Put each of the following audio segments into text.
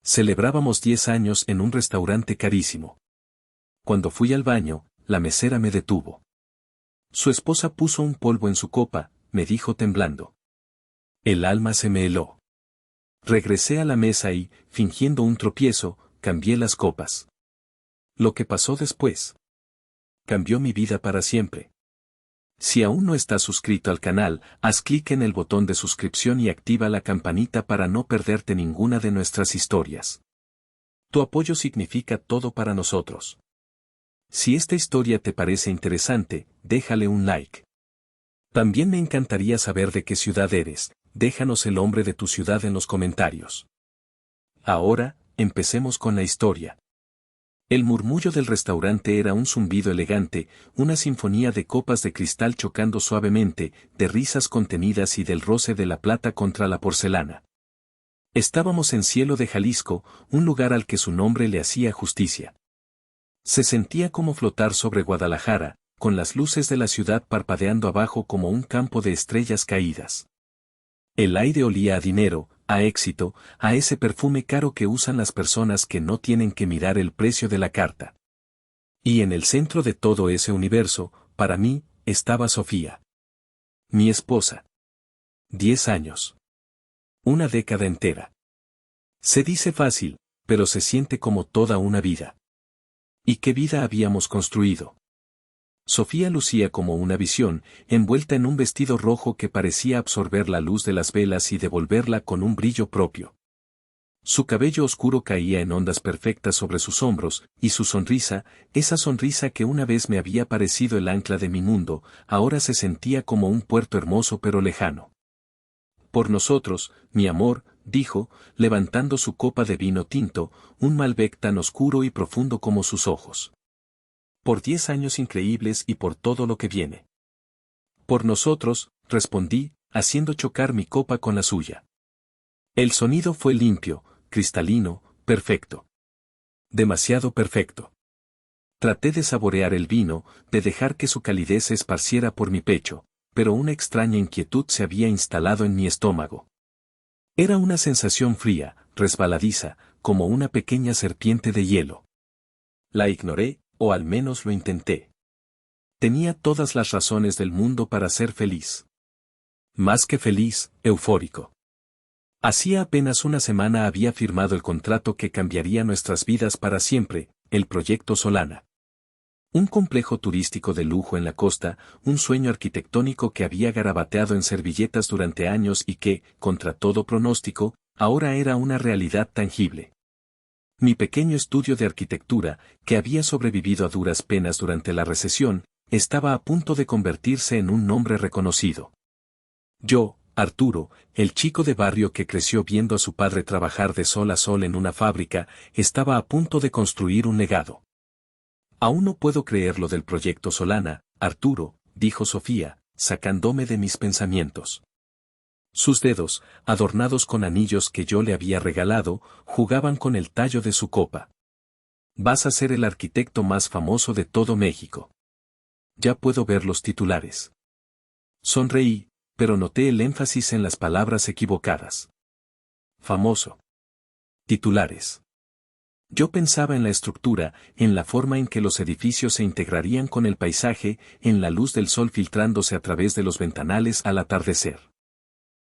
Celebrábamos 10 años en un restaurante carísimo. Cuando fui al baño, la mesera me detuvo. Su esposa puso un polvo en su copa, me dijo temblando. El alma se me heló. Regresé a la mesa y, fingiendo un tropiezo, cambié las copas. Lo que pasó después cambió mi vida para siempre. Si aún no estás suscrito al canal, haz clic en el botón de suscripción y activa la campanita para no perderte ninguna de nuestras historias. Tu apoyo significa todo para nosotros. Si esta historia te parece interesante, déjale un like. También me encantaría saber de qué ciudad eres, déjanos el nombre de tu ciudad en los comentarios. Ahora, empecemos con la historia. El murmullo del restaurante era un zumbido elegante, una sinfonía de copas de cristal chocando suavemente, de risas contenidas y del roce de la plata contra la porcelana. Estábamos en Cielo de Jalisco, un lugar al que su nombre le hacía justicia. Se sentía como flotar sobre Guadalajara, con las luces de la ciudad parpadeando abajo como un campo de estrellas caídas. El aire olía a dinero, a éxito, a ese perfume caro que usan las personas que no tienen que mirar el precio de la carta. Y en el centro de todo ese universo, para mí, estaba Sofía. Mi esposa. 10 años. Una década entera. Se dice fácil, pero se siente como toda una vida. ¿Y qué vida habíamos construido? Sofía lucía como una visión, envuelta en un vestido rojo que parecía absorber la luz de las velas y devolverla con un brillo propio. Su cabello oscuro caía en ondas perfectas sobre sus hombros, y su sonrisa, esa sonrisa que una vez me había parecido el ancla de mi mundo, ahora se sentía como un puerto hermoso pero lejano. Por nosotros, mi amor, dijo, levantando su copa de vino tinto, un Malbec tan oscuro y profundo como sus ojos. Por 10 años increíbles y por todo lo que viene. Por nosotros, respondí, haciendo chocar mi copa con la suya. El sonido fue limpio, cristalino, perfecto. Demasiado perfecto. Traté de saborear el vino, de dejar que su calidez se esparciera por mi pecho, pero una extraña inquietud se había instalado en mi estómago. Era una sensación fría, resbaladiza, como una pequeña serpiente de hielo. La ignoré, o al menos lo intenté. Tenía todas las razones del mundo para ser feliz. Más que feliz, eufórico. Hacía apenas una semana había firmado el contrato que cambiaría nuestras vidas para siempre, el Proyecto Solana. Un complejo turístico de lujo en la costa, un sueño arquitectónico que había garabateado en servilletas durante años y que, contra todo pronóstico, ahora era una realidad tangible. Mi pequeño estudio de arquitectura, que había sobrevivido a duras penas durante la recesión, estaba a punto de convertirse en un nombre reconocido. Yo, Arturo, el chico de barrio que creció viendo a su padre trabajar de sol a sol en una fábrica, estaba a punto de construir un legado. Aún no puedo creer lo del Proyecto Solana, Arturo, dijo Sofía, sacándome de mis pensamientos. Sus dedos, adornados con anillos que yo le había regalado, jugaban con el tallo de su copa. Vas a ser el arquitecto más famoso de todo México. Ya puedo ver los titulares. Sonreí, pero noté el énfasis en las palabras equivocadas. Famoso. Titulares. Yo pensaba en la estructura, en la forma en que los edificios se integrarían con el paisaje, en la luz del sol filtrándose a través de los ventanales al atardecer.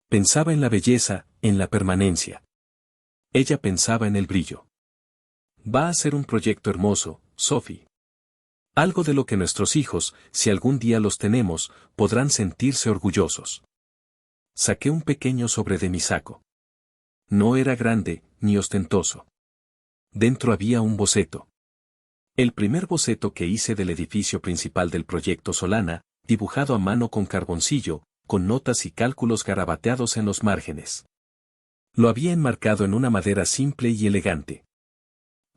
Pensaba en la belleza, en la permanencia. Ella pensaba en el brillo. Va a ser un proyecto hermoso, Sophie. Algo de lo que nuestros hijos, si algún día los tenemos, podrán sentirse orgullosos. Saqué un pequeño sobre de mi saco. No era grande, ni ostentoso. Dentro había un boceto. El primer boceto que hice del edificio principal del Proyecto Solana, dibujado a mano con carboncillo, con notas y cálculos garabateados en los márgenes. Lo había enmarcado en una madera simple y elegante.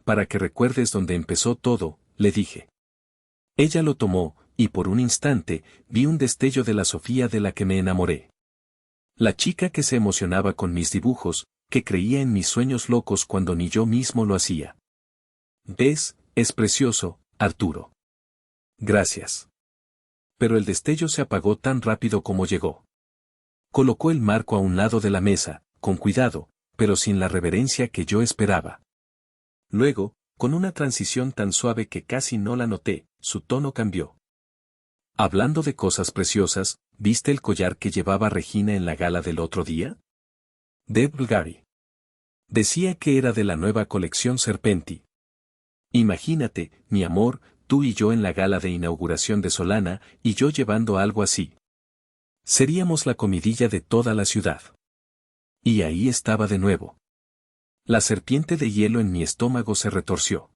Para que recuerdes dónde empezó todo, le dije. Ella lo tomó, y por un instante, vi un destello de la Sofía de la que me enamoré. La chica que se emocionaba con mis dibujos, que creía en mis sueños locos cuando ni yo mismo lo hacía. ¿Ves? Es precioso, Arturo. Gracias. Pero el destello se apagó tan rápido como llegó. Colocó el marco a un lado de la mesa, con cuidado, pero sin la reverencia que yo esperaba. Luego, con una transición tan suave que casi no la noté, su tono cambió. Hablando de cosas preciosas, ¿viste el collar que llevaba Regina en la gala del otro día? De Bulgari. Decía que era de la nueva colección Serpenti. Imagínate, mi amor, tú y yo en la gala de inauguración de Solana, y yo llevando algo así. Seríamos la comidilla de toda la ciudad. Y ahí estaba de nuevo. La serpiente de hielo en mi estómago se retorció.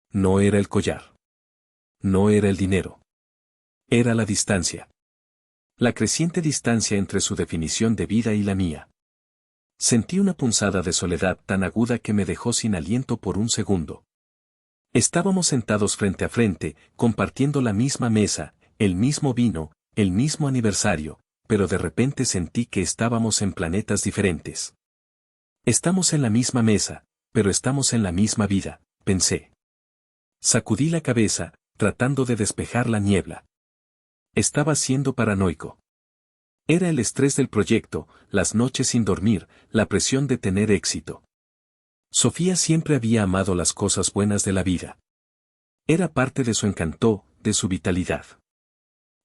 No era el collar. No era el dinero. Era la distancia. La creciente distancia entre su definición de vida y la mía. Sentí una punzada de soledad tan aguda que me dejó sin aliento por un segundo. Estábamos sentados frente a frente, compartiendo la misma mesa, el mismo vino, el mismo aniversario, pero de repente sentí que estábamos en planetas diferentes. Estamos en la misma mesa, pero estamos en la misma vida, pensé. Sacudí la cabeza, tratando de despejar la niebla. Estaba siendo paranoico. Era el estrés del proyecto, las noches sin dormir, la presión de tener éxito. Sofía siempre había amado las cosas buenas de la vida. Era parte de su encanto, de su vitalidad.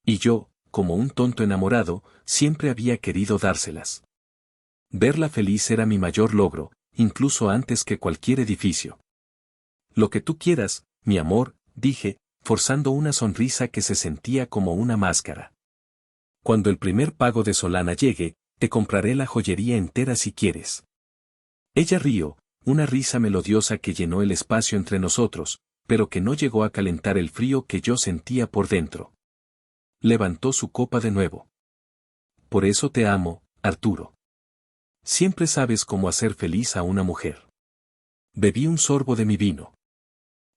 Y yo, como un tonto enamorado, siempre había querido dárselas. Verla feliz era mi mayor logro, incluso antes que cualquier edificio. Lo que tú quieras, mi amor, dije, forzando una sonrisa que se sentía como una máscara. Cuando el primer pago de Solana llegue, te compraré la joyería entera si quieres. Ella rió, una risa melodiosa que llenó el espacio entre nosotros, pero que no llegó a calentar el frío que yo sentía por dentro. Levantó su copa de nuevo. Por eso te amo, Arturo. Siempre sabes cómo hacer feliz a una mujer. Bebí un sorbo de mi vino.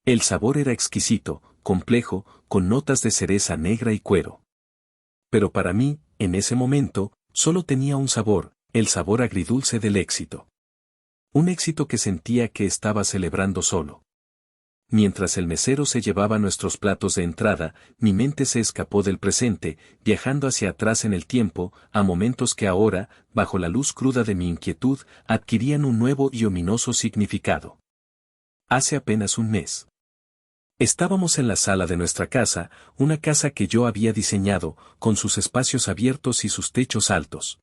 El sabor era exquisito, complejo, con notas de cereza negra y cuero. Pero para mí, en ese momento, solo tenía un sabor, el sabor agridulce del éxito. Un éxito que sentía que estaba celebrando solo. Mientras el mesero se llevaba nuestros platos de entrada, mi mente se escapó del presente, viajando hacia atrás en el tiempo, a momentos que ahora, bajo la luz cruda de mi inquietud, adquirían un nuevo y ominoso significado. Hace apenas un mes. Estábamos en la sala de nuestra casa, una casa que yo había diseñado, con sus espacios abiertos y sus techos altos.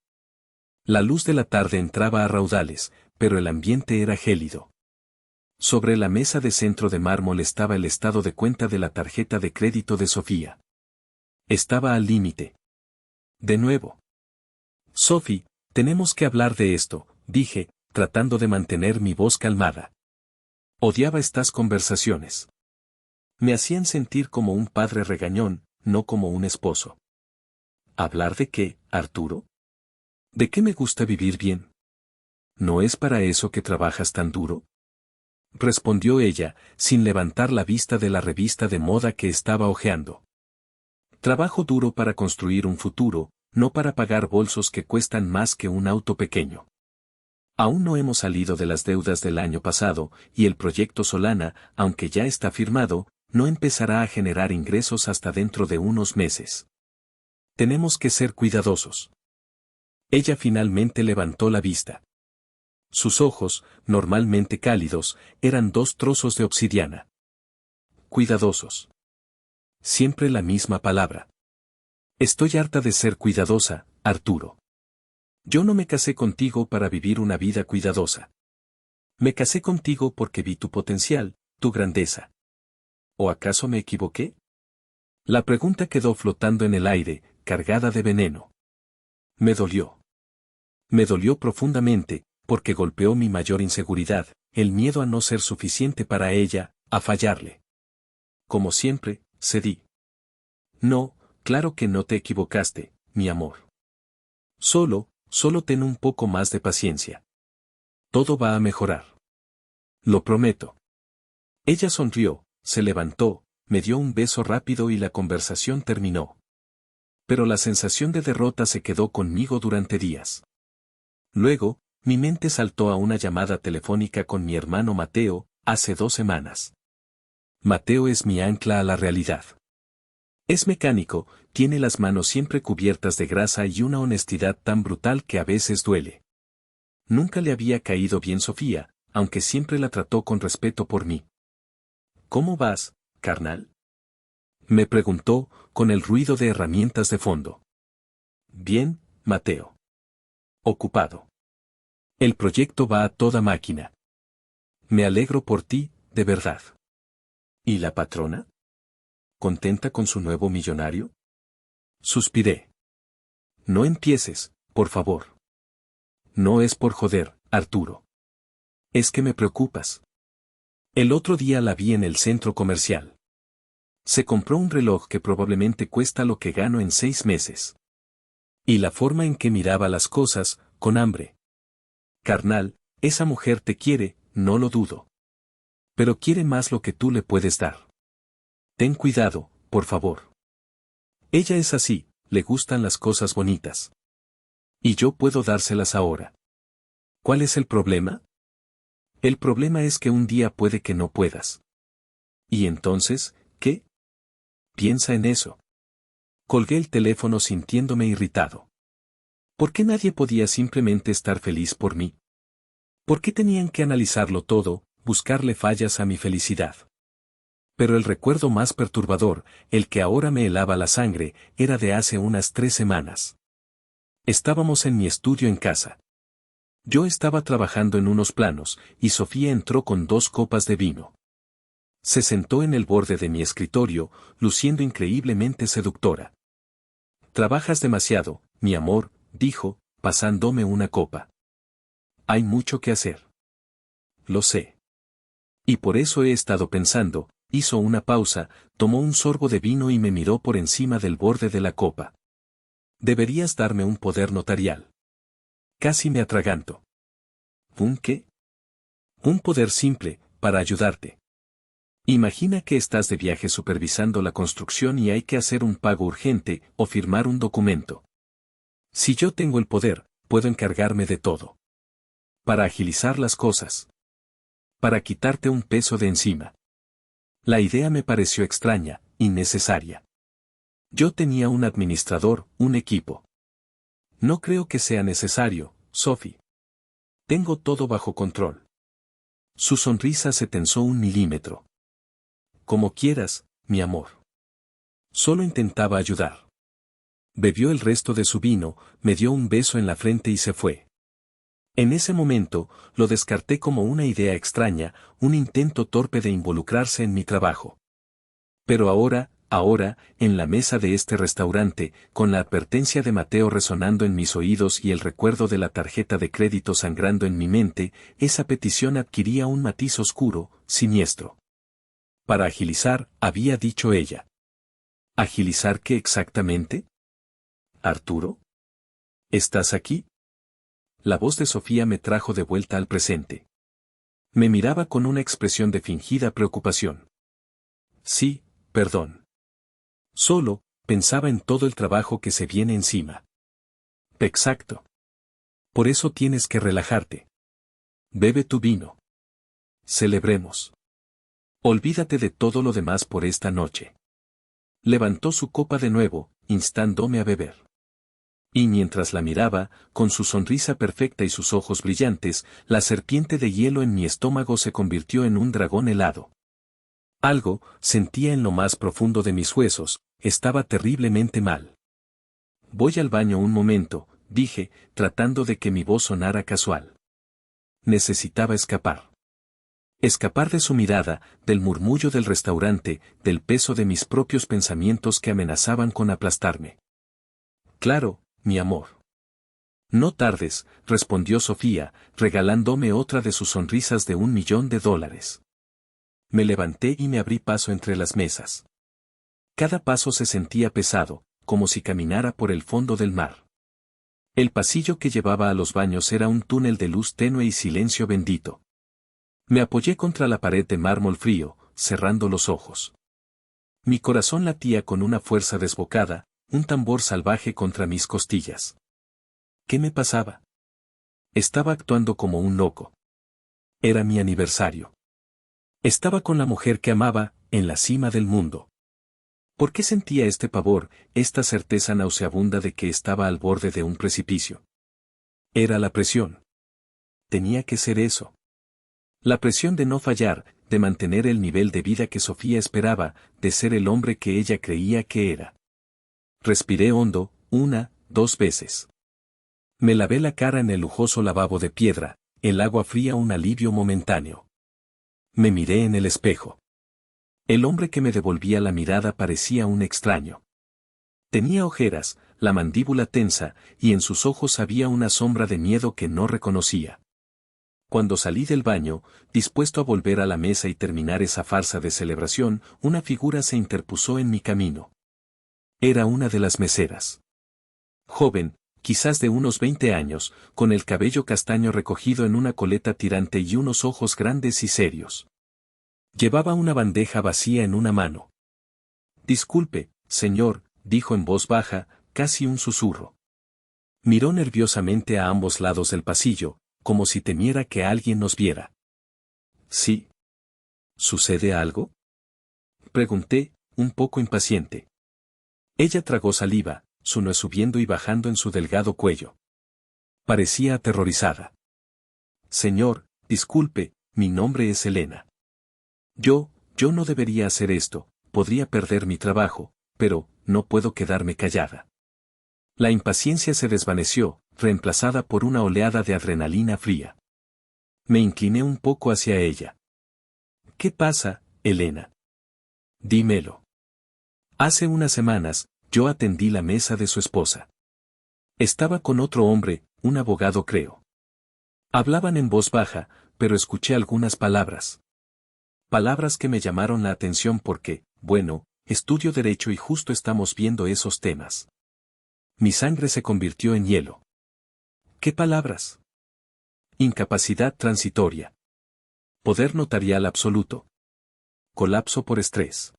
La luz de la tarde entraba a raudales, pero el ambiente era gélido. Sobre la mesa de centro de mármol estaba el estado de cuenta de la tarjeta de crédito de Sofía. Estaba al límite. De nuevo. Sophie, tenemos que hablar de esto, dije, tratando de mantener mi voz calmada. Odiaba estas conversaciones. Me hacían sentir como un padre regañón, no como un esposo. ¿Hablar de qué, Arturo? ¿De qué me gusta vivir bien? ¿No es para eso que trabajas tan duro? Respondió ella, sin levantar la vista de la revista de moda que estaba hojeando. Trabajo duro para construir un futuro, no para pagar bolsos que cuestan más que un auto pequeño. Aún no hemos salido de las deudas del año pasado, y el proyecto Solana, aunque ya está firmado, no empezará a generar ingresos hasta dentro de unos meses. Tenemos que ser cuidadosos. Ella finalmente levantó la vista. Sus ojos, normalmente cálidos, eran dos trozos de obsidiana. Cuidadosos. Siempre la misma palabra. Estoy harta de ser cuidadosa, Arturo. Yo no me casé contigo para vivir una vida cuidadosa. Me casé contigo porque vi tu potencial, tu grandeza. ¿O acaso me equivoqué? La pregunta quedó flotando en el aire, cargada de veneno. Me dolió. Me dolió profundamente, porque golpeó mi mayor inseguridad, el miedo a no ser suficiente para ella, a fallarle. Como siempre, cedí. No, claro que no te equivocaste, mi amor. Solo ten un poco más de paciencia. Todo va a mejorar. Lo prometo. Ella sonrió, se levantó, me dio un beso rápido y la conversación terminó. Pero la sensación de derrota se quedó conmigo durante días. Luego, mi mente saltó a una llamada telefónica con mi hermano Mateo, hace 2 semanas. Mateo es mi ancla a la realidad. Es mecánico, tiene las manos siempre cubiertas de grasa y una honestidad tan brutal que a veces duele. Nunca le había caído bien Sofía, aunque siempre la trató con respeto por mí. ¿Cómo vas, carnal? Me preguntó, con el ruido de herramientas de fondo. Bien, Mateo. Ocupado. El proyecto va a toda máquina. Me alegro por ti, de verdad. ¿Y la patrona? ¿Contenta con su nuevo millonario? Suspiré. No empieces, por favor. No es por joder, Arturo. Es que me preocupas. El otro día la vi en el centro comercial. Se compró un reloj que probablemente cuesta lo que gano en 6 meses. Y la forma en que miraba las cosas, con hambre. Carnal, esa mujer te quiere, no lo dudo. Pero quiere más lo que tú le puedes dar. Ten cuidado, por favor. Ella es así, le gustan las cosas bonitas. Y yo puedo dárselas ahora. ¿Cuál es el problema? El problema es que un día puede que no puedas. ¿Y entonces, qué? Piensa en eso. Colgué el teléfono sintiéndome irritado. ¿Por qué nadie podía simplemente estar feliz por mí? ¿Por qué tenían que analizarlo todo, buscarle fallas a mi felicidad? Pero el recuerdo más perturbador, el que ahora me helaba la sangre, era de hace unas 3 semanas. Estábamos en mi estudio en casa. Yo estaba trabajando en unos planos, y Sofía entró con 2 copas de vino. Se sentó en el borde de mi escritorio, luciendo increíblemente seductora. Trabajas demasiado, mi amor, dijo, pasándome una copa. Hay mucho que hacer. Lo sé. Y por eso he estado pensando, hizo una pausa, tomó un sorbo de vino y me miró por encima del borde de la copa. Deberías darme un poder notarial. Casi me atraganto. ¿Un qué? Un poder simple, para ayudarte. Imagina que estás de viaje supervisando la construcción y hay que hacer un pago urgente o firmar un documento. Si yo tengo el poder, puedo encargarme de todo. Para agilizar las cosas. Para quitarte un peso de encima. La idea me pareció extraña, innecesaria. Yo tenía un administrador, un equipo. No creo que sea necesario, Sophie. Tengo todo bajo control. Su sonrisa se tensó 1 milímetro. Como quieras, mi amor. Solo intentaba ayudar. Bebió el resto de su vino, me dio un beso en la frente y se fue. En ese momento, lo descarté como una idea extraña, un intento torpe de involucrarse en mi trabajo. Pero ahora, en la mesa de este restaurante, con la advertencia de Mateo resonando en mis oídos y el recuerdo de la tarjeta de crédito sangrando en mi mente, esa petición adquiría un matiz oscuro, siniestro. Para agilizar, había dicho ella. ¿Agilizar qué exactamente? ¿Arturo? ¿Estás aquí? La voz de Sofía me trajo de vuelta al presente. Me miraba con una expresión de fingida preocupación. Sí, perdón. Solo, pensaba en todo el trabajo que se viene encima. Exacto. Por eso tienes que relajarte. Bebe tu vino. Celebremos. Olvídate de todo lo demás por esta noche. Levantó su copa de nuevo, instándome a beber. Y mientras la miraba, con su sonrisa perfecta y sus ojos brillantes, la serpiente de hielo en mi estómago se convirtió en un dragón helado. Algo, sentía en lo más profundo de mis huesos, estaba terriblemente mal. Voy al baño un momento, dije, tratando de que mi voz sonara casual. Necesitaba escapar. Escapar de su mirada, del murmullo del restaurante, del peso de mis propios pensamientos que amenazaban con aplastarme. Claro, mi amor. No tardes, respondió Sofía, regalándome otra de sus sonrisas de $1.000.000. Me levanté y me abrí paso entre las mesas. Cada paso se sentía pesado, como si caminara por el fondo del mar. El pasillo que llevaba a los baños era un túnel de luz tenue y silencio bendito. Me apoyé contra la pared de mármol frío, cerrando los ojos. Mi corazón latía con una fuerza desbocada, un tambor salvaje contra mis costillas. ¿Qué me pasaba? Estaba actuando como un loco. Era mi aniversario. Estaba con la mujer que amaba, en la cima del mundo. ¿Por qué sentía este pavor, esta certeza nauseabunda de que estaba al borde de un precipicio? Era la presión. tenía que ser eso. La presión de no fallar, de mantener el nivel de vida que Sofía esperaba, de ser el hombre que ella creía que era. Respiré hondo, 1, 2 veces. Me lavé la cara en el lujoso lavabo de piedra, el agua fría un alivio momentáneo. Me miré en el espejo. El hombre que me devolvía la mirada parecía un extraño. Tenía ojeras, la mandíbula tensa, y en sus ojos había una sombra de miedo que no reconocía. Cuando salí del baño, dispuesto a volver a la mesa y terminar esa farsa de celebración, una figura se interpuso en mi camino. Era una de las meseras. Joven, quizás de unos 20 años, con el cabello castaño recogido en una coleta tirante y unos ojos grandes y serios. Llevaba una bandeja vacía en una mano. Disculpe, señor, dijo en voz baja, casi un susurro. Miró nerviosamente a ambos lados del pasillo, como si temiera que alguien nos viera. ¿Sí? ¿Sucede algo? Pregunté, un poco impaciente. Ella tragó saliva, su nuez subiendo y bajando en su delgado cuello. Parecía aterrorizada. Señor, disculpe, mi nombre es Elena. Yo no debería hacer esto, podría perder mi trabajo, pero, no puedo quedarme callada. La impaciencia se desvaneció, reemplazada por una oleada de adrenalina fría. Me incliné un poco hacia ella. ¿Qué pasa, Elena? Dímelo. Hace unas semanas, yo atendí la mesa de su esposa. Estaba con otro hombre, un abogado creo. Hablaban en voz baja, pero escuché algunas palabras. Palabras que me llamaron la atención porque, bueno, estudio derecho y justo estamos viendo esos temas. Mi sangre se convirtió en hielo. ¿Qué palabras? Incapacidad transitoria. Poder notarial absoluto. Colapso por estrés.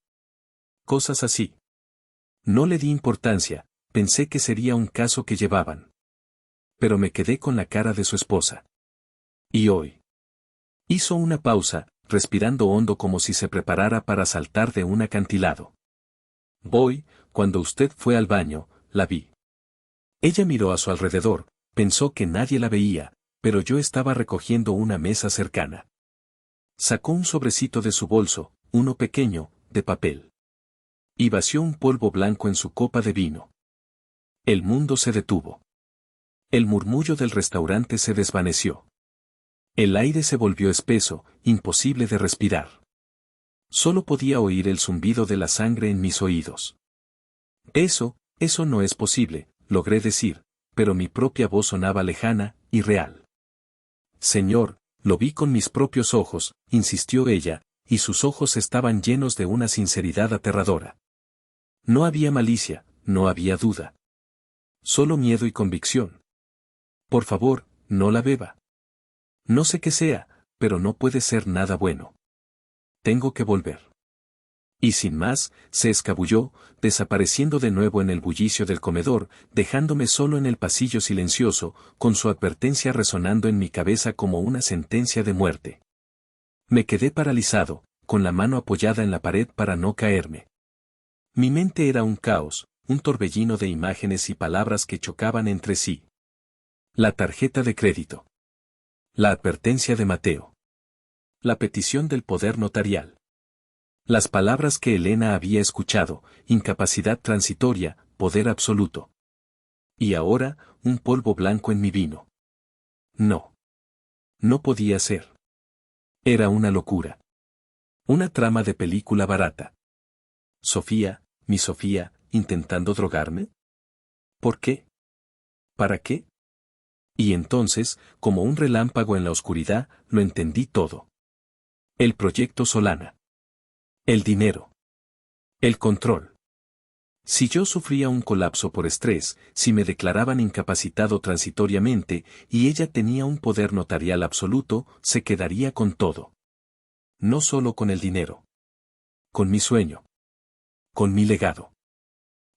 Cosas así. No le di importancia, pensé que sería un caso que llevaban. Pero me quedé con la cara de su esposa. ¿Y hoy? Hizo una pausa, respirando hondo como si se preparara para saltar de un acantilado. Voy, cuando usted fue al baño, la vi. Ella miró a su alrededor, pensó que nadie la veía, pero yo estaba recogiendo una mesa cercana. Sacó un sobrecito de su bolso, uno pequeño, de papel. Y vació un polvo blanco en su copa de vino. El mundo se detuvo. El murmullo del restaurante se desvaneció. El aire se volvió espeso, imposible de respirar. Solo podía oír el zumbido de la sangre en mis oídos. Eso no es posible, logré decir, pero mi propia voz sonaba lejana, irreal. Señor, lo vi con mis propios ojos, insistió ella, y sus ojos estaban llenos de una sinceridad aterradora. No había malicia, no había duda. Solo miedo y convicción. Por favor, no la beba. No sé qué sea, pero no puede ser nada bueno. Tengo que volver. Y sin más, se escabulló, desapareciendo de nuevo en el bullicio del comedor, dejándome solo en el pasillo silencioso, con su advertencia resonando en mi cabeza como una sentencia de muerte. Me quedé paralizado, con la mano apoyada en la pared para no caerme. Mi mente era un caos, un torbellino de imágenes y palabras que chocaban entre sí. La tarjeta de crédito. La advertencia de Mateo. La petición del poder notarial. Las palabras que Elena había escuchado, incapacidad transitoria, poder absoluto. Y ahora, un polvo blanco en mi vino. No. No podía ser. Era una locura. Una trama de película barata. Sofía, mi Sofía, intentando drogarme. ¿Por qué? ¿Para qué? Y entonces, como un relámpago en la oscuridad, lo entendí todo. El proyecto Solana. El dinero. El control. Si yo sufría un colapso por estrés, si me declaraban incapacitado transitoriamente, y ella tenía un poder notarial absoluto, se quedaría con todo. No solo con el dinero. Con mi sueño. Con mi legado.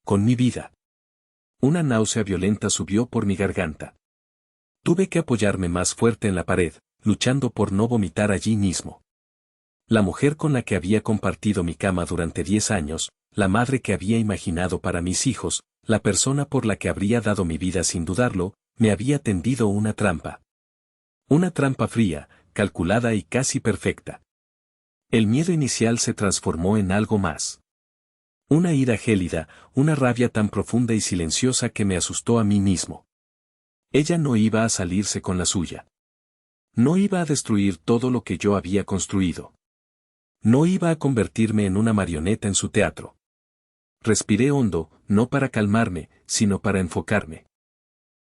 Con mi vida. Una náusea violenta subió por mi garganta. Tuve que apoyarme más fuerte en la pared, luchando por no vomitar allí mismo. La mujer con la que había compartido mi cama durante 10 años, la madre que había imaginado para mis hijos, la persona por la que habría dado mi vida sin dudarlo, me había tendido una trampa. Una trampa fría, calculada y casi perfecta. El miedo inicial se transformó en algo más. Una ira gélida, una rabia tan profunda y silenciosa que me asustó a mí mismo. Ella no iba a salirse con la suya. No iba a destruir todo lo que yo había construido. No iba a convertirme en una marioneta en su teatro. Respiré hondo, no para calmarme, sino para enfocarme.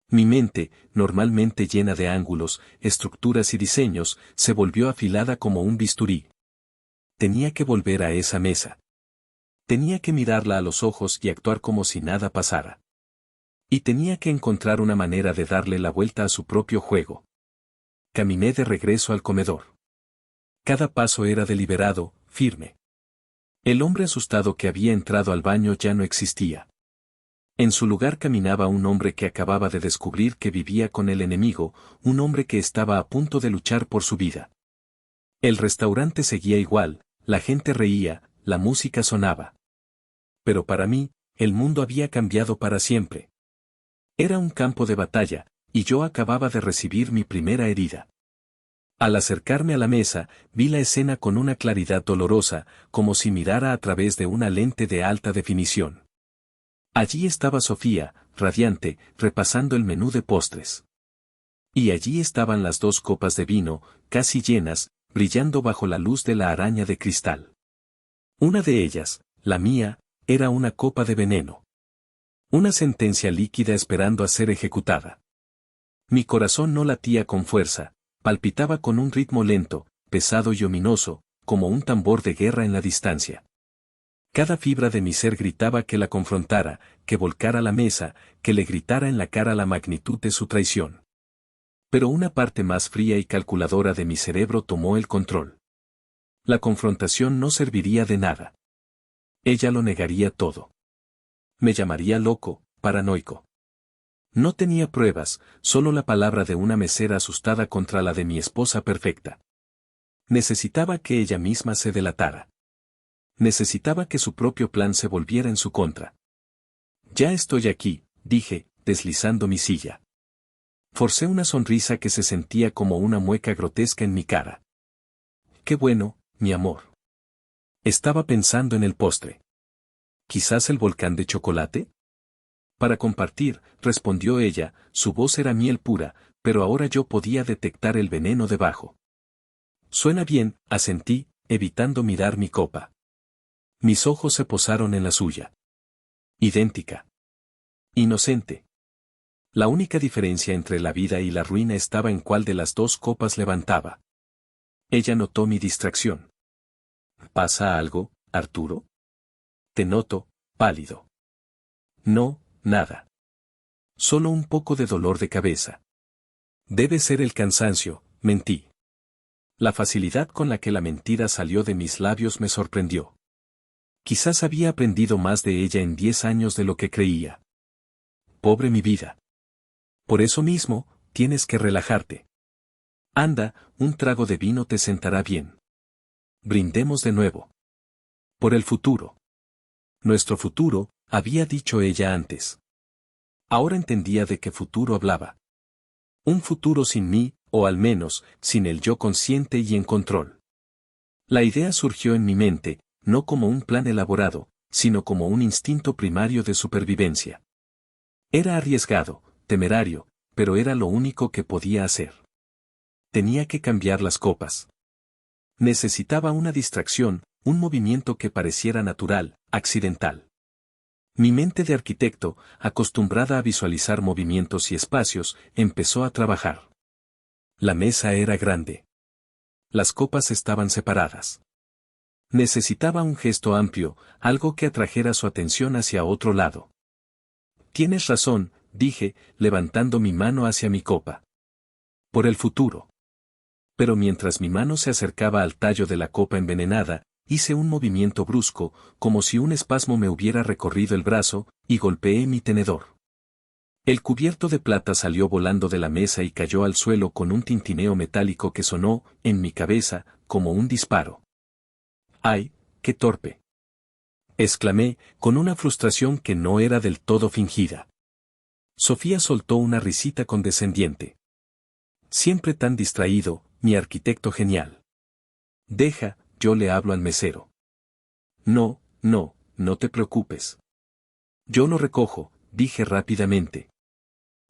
Mi mente, normalmente llena de ángulos, estructuras y diseños, se volvió afilada como un bisturí. Tenía que volver a esa mesa. Tenía que mirarla a los ojos y actuar como si nada pasara. Y tenía que encontrar una manera de darle la vuelta a su propio juego. Caminé de regreso al comedor. Cada paso era deliberado, firme. El hombre asustado que había entrado al baño ya no existía. En su lugar caminaba un hombre que acababa de descubrir que vivía con el enemigo, un hombre que estaba a punto de luchar por su vida. El restaurante seguía igual, la gente reía, la música sonaba. Pero para mí, el mundo había cambiado para siempre. Era un campo de batalla, y yo acababa de recibir mi primera herida. Al acercarme a la mesa, vi la escena con una claridad dolorosa, como si mirara a través de una lente de alta definición. Allí estaba Sofía, radiante, repasando el menú de postres. Y allí estaban las 2 copas de vino, casi llenas, brillando bajo la luz de la araña de cristal. Una de ellas, la mía, era una copa de veneno. Una sentencia líquida esperando a ser ejecutada. Mi corazón no latía con fuerza, palpitaba con un ritmo lento, pesado y ominoso, como un tambor de guerra en la distancia. Cada fibra de mi ser gritaba que la confrontara, que volcara la mesa, que le gritara en la cara la magnitud de su traición. Pero una parte más fría y calculadora de mi cerebro tomó el control. La confrontación no serviría de nada. Ella lo negaría todo. Me llamaría loco, paranoico. No tenía pruebas, solo la palabra de una mesera asustada contra la de mi esposa perfecta. Necesitaba que ella misma se delatara. Necesitaba que su propio plan se volviera en su contra. Ya estoy aquí, dije, deslizando mi silla. Forcé una sonrisa que se sentía como una mueca grotesca en mi cara. Qué bueno, mi amor. Estaba pensando en el postre. ¿Quizás el volcán de chocolate? Para compartir, respondió ella, su voz era miel pura, pero ahora yo podía detectar el veneno debajo. Suena bien, asentí, evitando mirar mi copa. Mis ojos se posaron en la suya. Idéntica. Inocente. La única diferencia entre la vida y la ruina estaba en cuál de las 2 copas levantaba. Ella notó mi distracción. ¿Pasa algo, Arturo? Te noto, pálido. No, nada. Solo un poco de dolor de cabeza. Debe ser el cansancio, mentí. La facilidad con la que la mentira salió de mis labios me sorprendió. Quizás había aprendido más de ella en 10 años de lo que creía. Pobre mi vida. Por eso mismo, tienes que relajarte. Anda, un trago de vino te sentará bien. Brindemos de nuevo. Por el futuro. Nuestro futuro, había dicho ella antes. Ahora entendía de qué futuro hablaba. Un futuro sin mí, o al menos, sin el yo consciente y en control. La idea surgió en mi mente, no como un plan elaborado, sino como un instinto primario de supervivencia. Era arriesgado, temerario, pero era lo único que podía hacer. Tenía que cambiar las copas. Necesitaba una distracción, un movimiento que pareciera natural, accidental. Mi mente de arquitecto, acostumbrada a visualizar movimientos y espacios, empezó a trabajar. La mesa era grande. Las copas estaban separadas. Necesitaba un gesto amplio, algo que atrajera su atención hacia otro lado. Tienes razón, dije, levantando mi mano hacia mi copa. Por el futuro. Pero mientras mi mano se acercaba al tallo de la copa envenenada, hice un movimiento brusco, como si un espasmo me hubiera recorrido el brazo, y golpeé mi tenedor. El cubierto de plata salió volando de la mesa y cayó al suelo con un tintineo metálico que sonó, en mi cabeza, como un disparo. ¡Ay, qué torpe! Exclamé, con una frustración que no era del todo fingida. Sofía soltó una risita condescendiente. Siempre tan distraído, mi arquitecto genial. Deja, yo le hablo al mesero. No, no, no te preocupes. Yo lo recojo, dije rápidamente.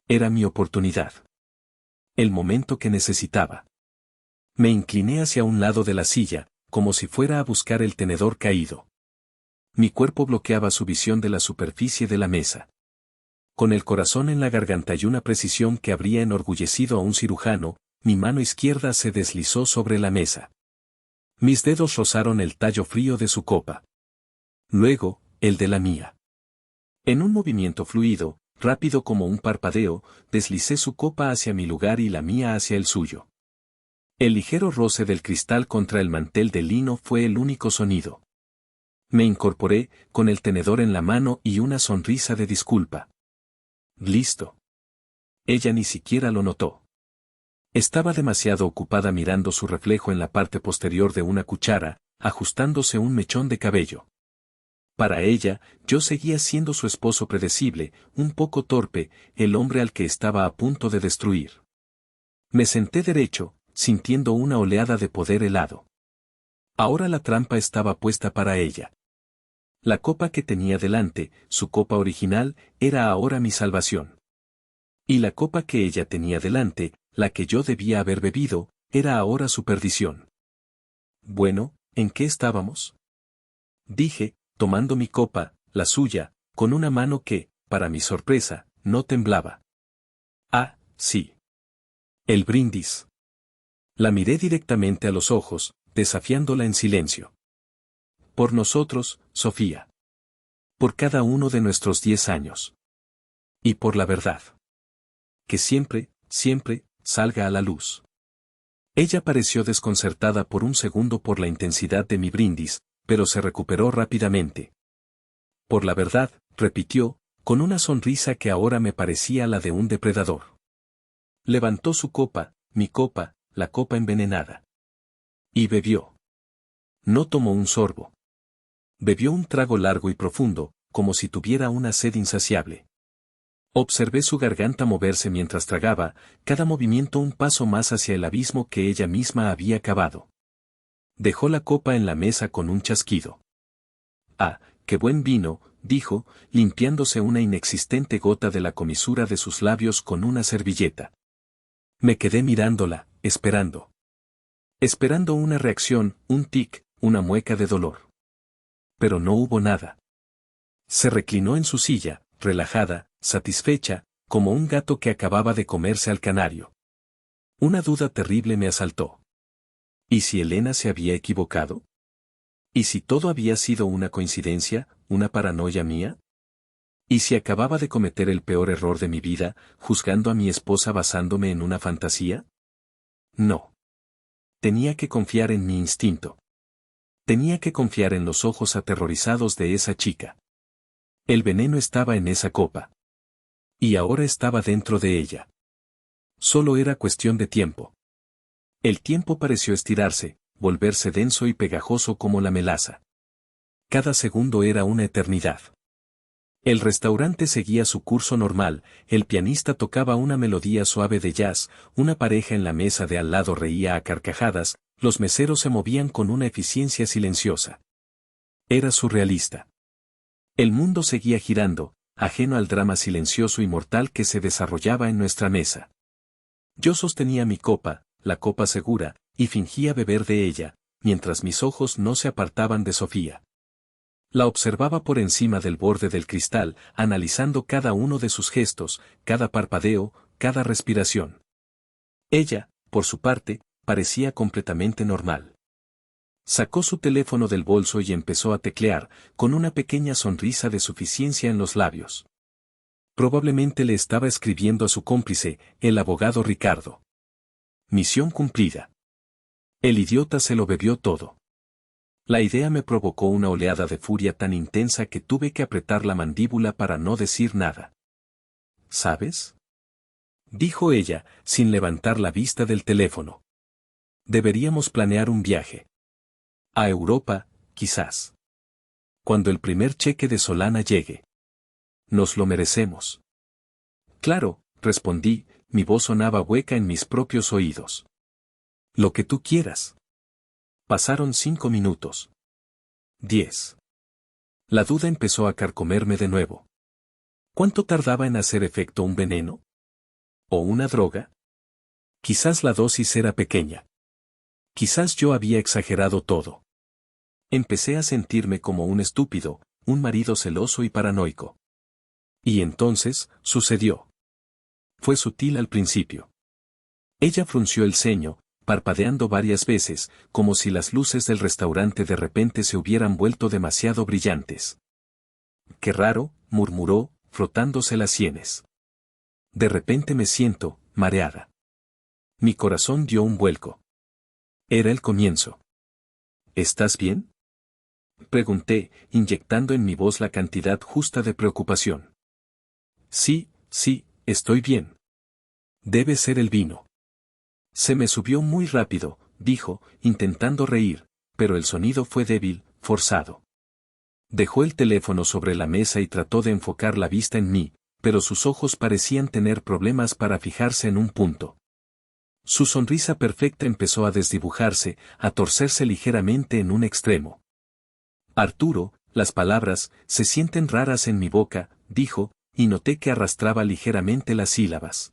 Era mi oportunidad. El momento que necesitaba. Me incliné hacia un lado de la silla, como si fuera a buscar el tenedor caído. Mi cuerpo bloqueaba su visión de la superficie de la mesa. Con el corazón en la garganta y una precisión que habría enorgullecido a un cirujano, mi mano izquierda se deslizó sobre la mesa. Mis dedos rozaron el tallo frío de su copa. Luego, el de la mía. En un movimiento fluido, rápido como un parpadeo, deslicé su copa hacia mi lugar y la mía hacia el suyo. El ligero roce del cristal contra el mantel de lino fue el único sonido. Me incorporé, con el tenedor en la mano y una sonrisa de disculpa. Listo. Ella ni siquiera lo notó. Estaba demasiado ocupada mirando su reflejo en la parte posterior de una cuchara, ajustándose un mechón de cabello. Para ella, yo seguía siendo su esposo predecible, un poco torpe, el hombre al que estaba a punto de destruir. Me senté derecho, sintiendo una oleada de poder helado. Ahora la trampa estaba puesta para ella. La copa que tenía delante, su copa original, era ahora mi salvación. Y la copa que ella tenía delante, la que yo debía haber bebido, era ahora su perdición. Bueno, ¿en qué estábamos? Dije, tomando mi copa, la suya, con una mano que, para mi sorpresa, no temblaba. Ah, sí. El brindis. La miré directamente a los ojos, desafiándola en silencio. Por nosotros, Sofía. Por cada uno de nuestros 10 años. Y por la verdad. Que siempre, siempre, salga a la luz. Ella pareció desconcertada por un segundo por la intensidad de mi brindis, pero se recuperó rápidamente. Por la verdad, repitió, con una sonrisa que ahora me parecía la de un depredador. Levantó su copa, mi copa, la copa envenenada. Y bebió. No tomó un sorbo. Bebió un trago largo y profundo, como si tuviera una sed insaciable. Observé su garganta moverse mientras tragaba, cada movimiento un paso más hacia el abismo que ella misma había cavado. Dejó la copa en la mesa con un chasquido. Ah, qué buen vino, dijo, limpiándose una inexistente gota de la comisura de sus labios con una servilleta. Me quedé mirándola, esperando. Esperando una reacción, un tic, una mueca de dolor. Pero no hubo nada. Se reclinó en su silla, relajada, satisfecha, como un gato que acababa de comerse al canario. Una duda terrible me asaltó. ¿Y si Elena se había equivocado? ¿Y si todo había sido una coincidencia, una paranoia mía? ¿Y si acababa de cometer el peor error de mi vida, juzgando a mi esposa basándome en una fantasía? No. Tenía que confiar en mi instinto. Tenía que confiar en los ojos aterrorizados de esa chica. El veneno estaba en esa copa. Y ahora estaba dentro de ella. Solo era cuestión de tiempo. El tiempo pareció estirarse, volverse denso y pegajoso como la melaza. Cada segundo era una eternidad. El restaurante seguía su curso normal, el pianista tocaba una melodía suave de jazz, una pareja en la mesa de al lado reía a carcajadas, los meseros se movían con una eficiencia silenciosa. Era surrealista. El mundo seguía girando, ajeno al drama silencioso y mortal que se desarrollaba en nuestra mesa. Yo sostenía mi copa, la copa segura, y fingía beber de ella, mientras mis ojos no se apartaban de Sofía. La observaba por encima del borde del cristal, analizando cada uno de sus gestos, cada parpadeo, cada respiración. Ella, por su parte, parecía completamente normal. Sacó su teléfono del bolso y empezó a teclear, con una pequeña sonrisa de suficiencia en los labios. Probablemente le estaba escribiendo a su cómplice, el abogado Ricardo. Misión cumplida. El idiota se lo bebió todo. La idea me provocó una oleada de furia tan intensa que tuve que apretar la mandíbula para no decir nada. ¿Sabes? Dijo ella, sin levantar la vista del teléfono. Deberíamos planear un viaje. A Europa, quizás. Cuando el primer cheque de Solana llegue. Nos lo merecemos. Claro, respondí, mi voz sonaba hueca en mis propios oídos. Lo que tú quieras. Pasaron 5 minutos. 10. La duda empezó a carcomerme de nuevo. ¿Cuánto tardaba en hacer efecto un veneno? ¿O una droga? Quizás la dosis era pequeña. Quizás yo había exagerado todo. Empecé a sentirme como un estúpido, un marido celoso y paranoico. Y entonces, sucedió. Fue sutil al principio. Ella frunció el ceño, parpadeando varias veces, como si las luces del restaurante de repente se hubieran vuelto demasiado brillantes. «Qué raro», murmuró, frotándose las sienes. De repente me siento, mareada. Mi corazón dio un vuelco. Era el comienzo. «¿Estás bien?», pregunté, inyectando en mi voz la cantidad justa de preocupación. «Sí, estoy bien. Debe ser el vino». Se me subió muy rápido, dijo, intentando reír, pero el sonido fue débil, forzado. Dejó el teléfono sobre la mesa y trató de enfocar la vista en mí, pero sus ojos parecían tener problemas para fijarse en un punto. Su sonrisa perfecta empezó a desdibujarse, a torcerse ligeramente en un extremo. «Arturo, las palabras se sienten raras en mi boca», dijo, y noté que arrastraba ligeramente las sílabas.